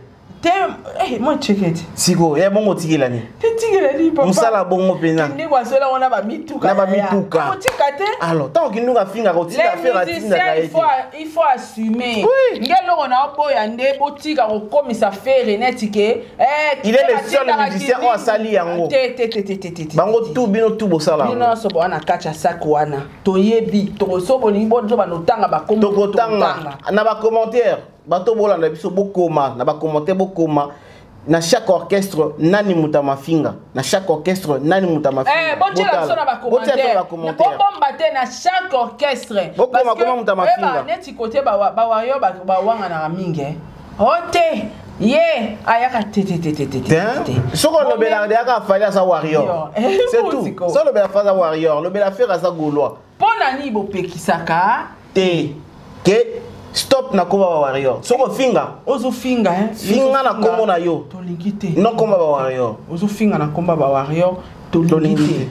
Moi check it. Siko, ya bongo tikela ni. Tikela ni papa. Musala bongo pena. Ndi kwa sola wana ba mituka. Na ba mituka. Otikate. Alors, tant qu'il nous a finga kotika faire atinda kaiti. Il faut assumer. Ngelo na oboya nde botika ko komisa faire netike. Il est le seul musicien au sali yango. Bango tout bino tout bosala. Bino so bona kacha sako wana. Toyebi, to so boni bo zo ba notanga ba komo. Tokotanga. Na ba commentaire. Bato bolanda biso bokoma na ba commenter bokoma na chaque orchestre nani mutama finga na chaque orchestre nani mutama finga botela so na ba commenter bomba te na chaque orchestre bokoma koma mutama finga neti côté ba wayo ba wanga na mingi ote ye ayaka te soko lo bela de aka fali sa warrior c'est tout solo bela fa warrior lo bela faire sa gaulois pona ni bo pekisaka te ke stop na komba ba warrior. Soko finga. Ozo finga Finga na kombo na yo. To lingite. Non komba ba warrior. Ozo finga na komba ba warrior. To lingite.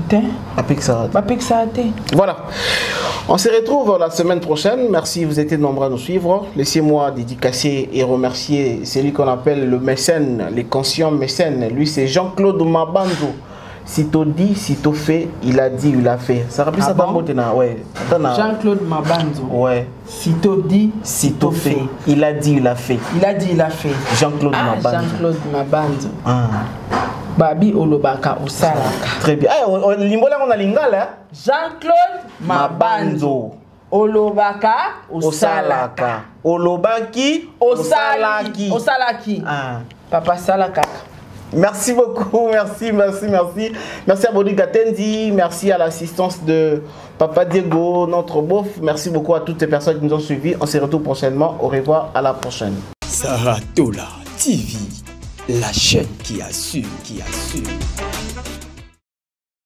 Te. Apexate. Apexate. Voilà. On se retrouve la semaine prochaine. Merci, vous étiez nombreux à nous suivre. Laissez-moi dédicacer et remercier celui qu'on appelle le mécène, les conscients mécènes. Lui, c'est Jean-Claude Mabanzo. Sitôt dit, sitôt fait, il a dit, il a fait. Ça rappelle ça bon? Ouais. Jean-Claude Mabanzo. Ouais. Sitôt dit, sitôt fait. Il a dit, il a fait. Il a dit, il a fait. Jean-Claude Mabanzo. Jean-Claude Mabanzo. Babi Olobaka Osalaka. Très bien. Limbola on a lingala. Jean-Claude Mabanzo. Olobaka Osalaka. Olobaki Osalaki. Osalaki. Papa Salaka. Merci beaucoup, merci. Merci à Bodi Gatendi, merci à l'assistance de Papa Diego, notre beauf. Merci beaucoup à toutes les personnes qui nous ont suivis. On se retrouve prochainement. Au revoir, à la prochaine. Saratola TV, la chaîne qui assure.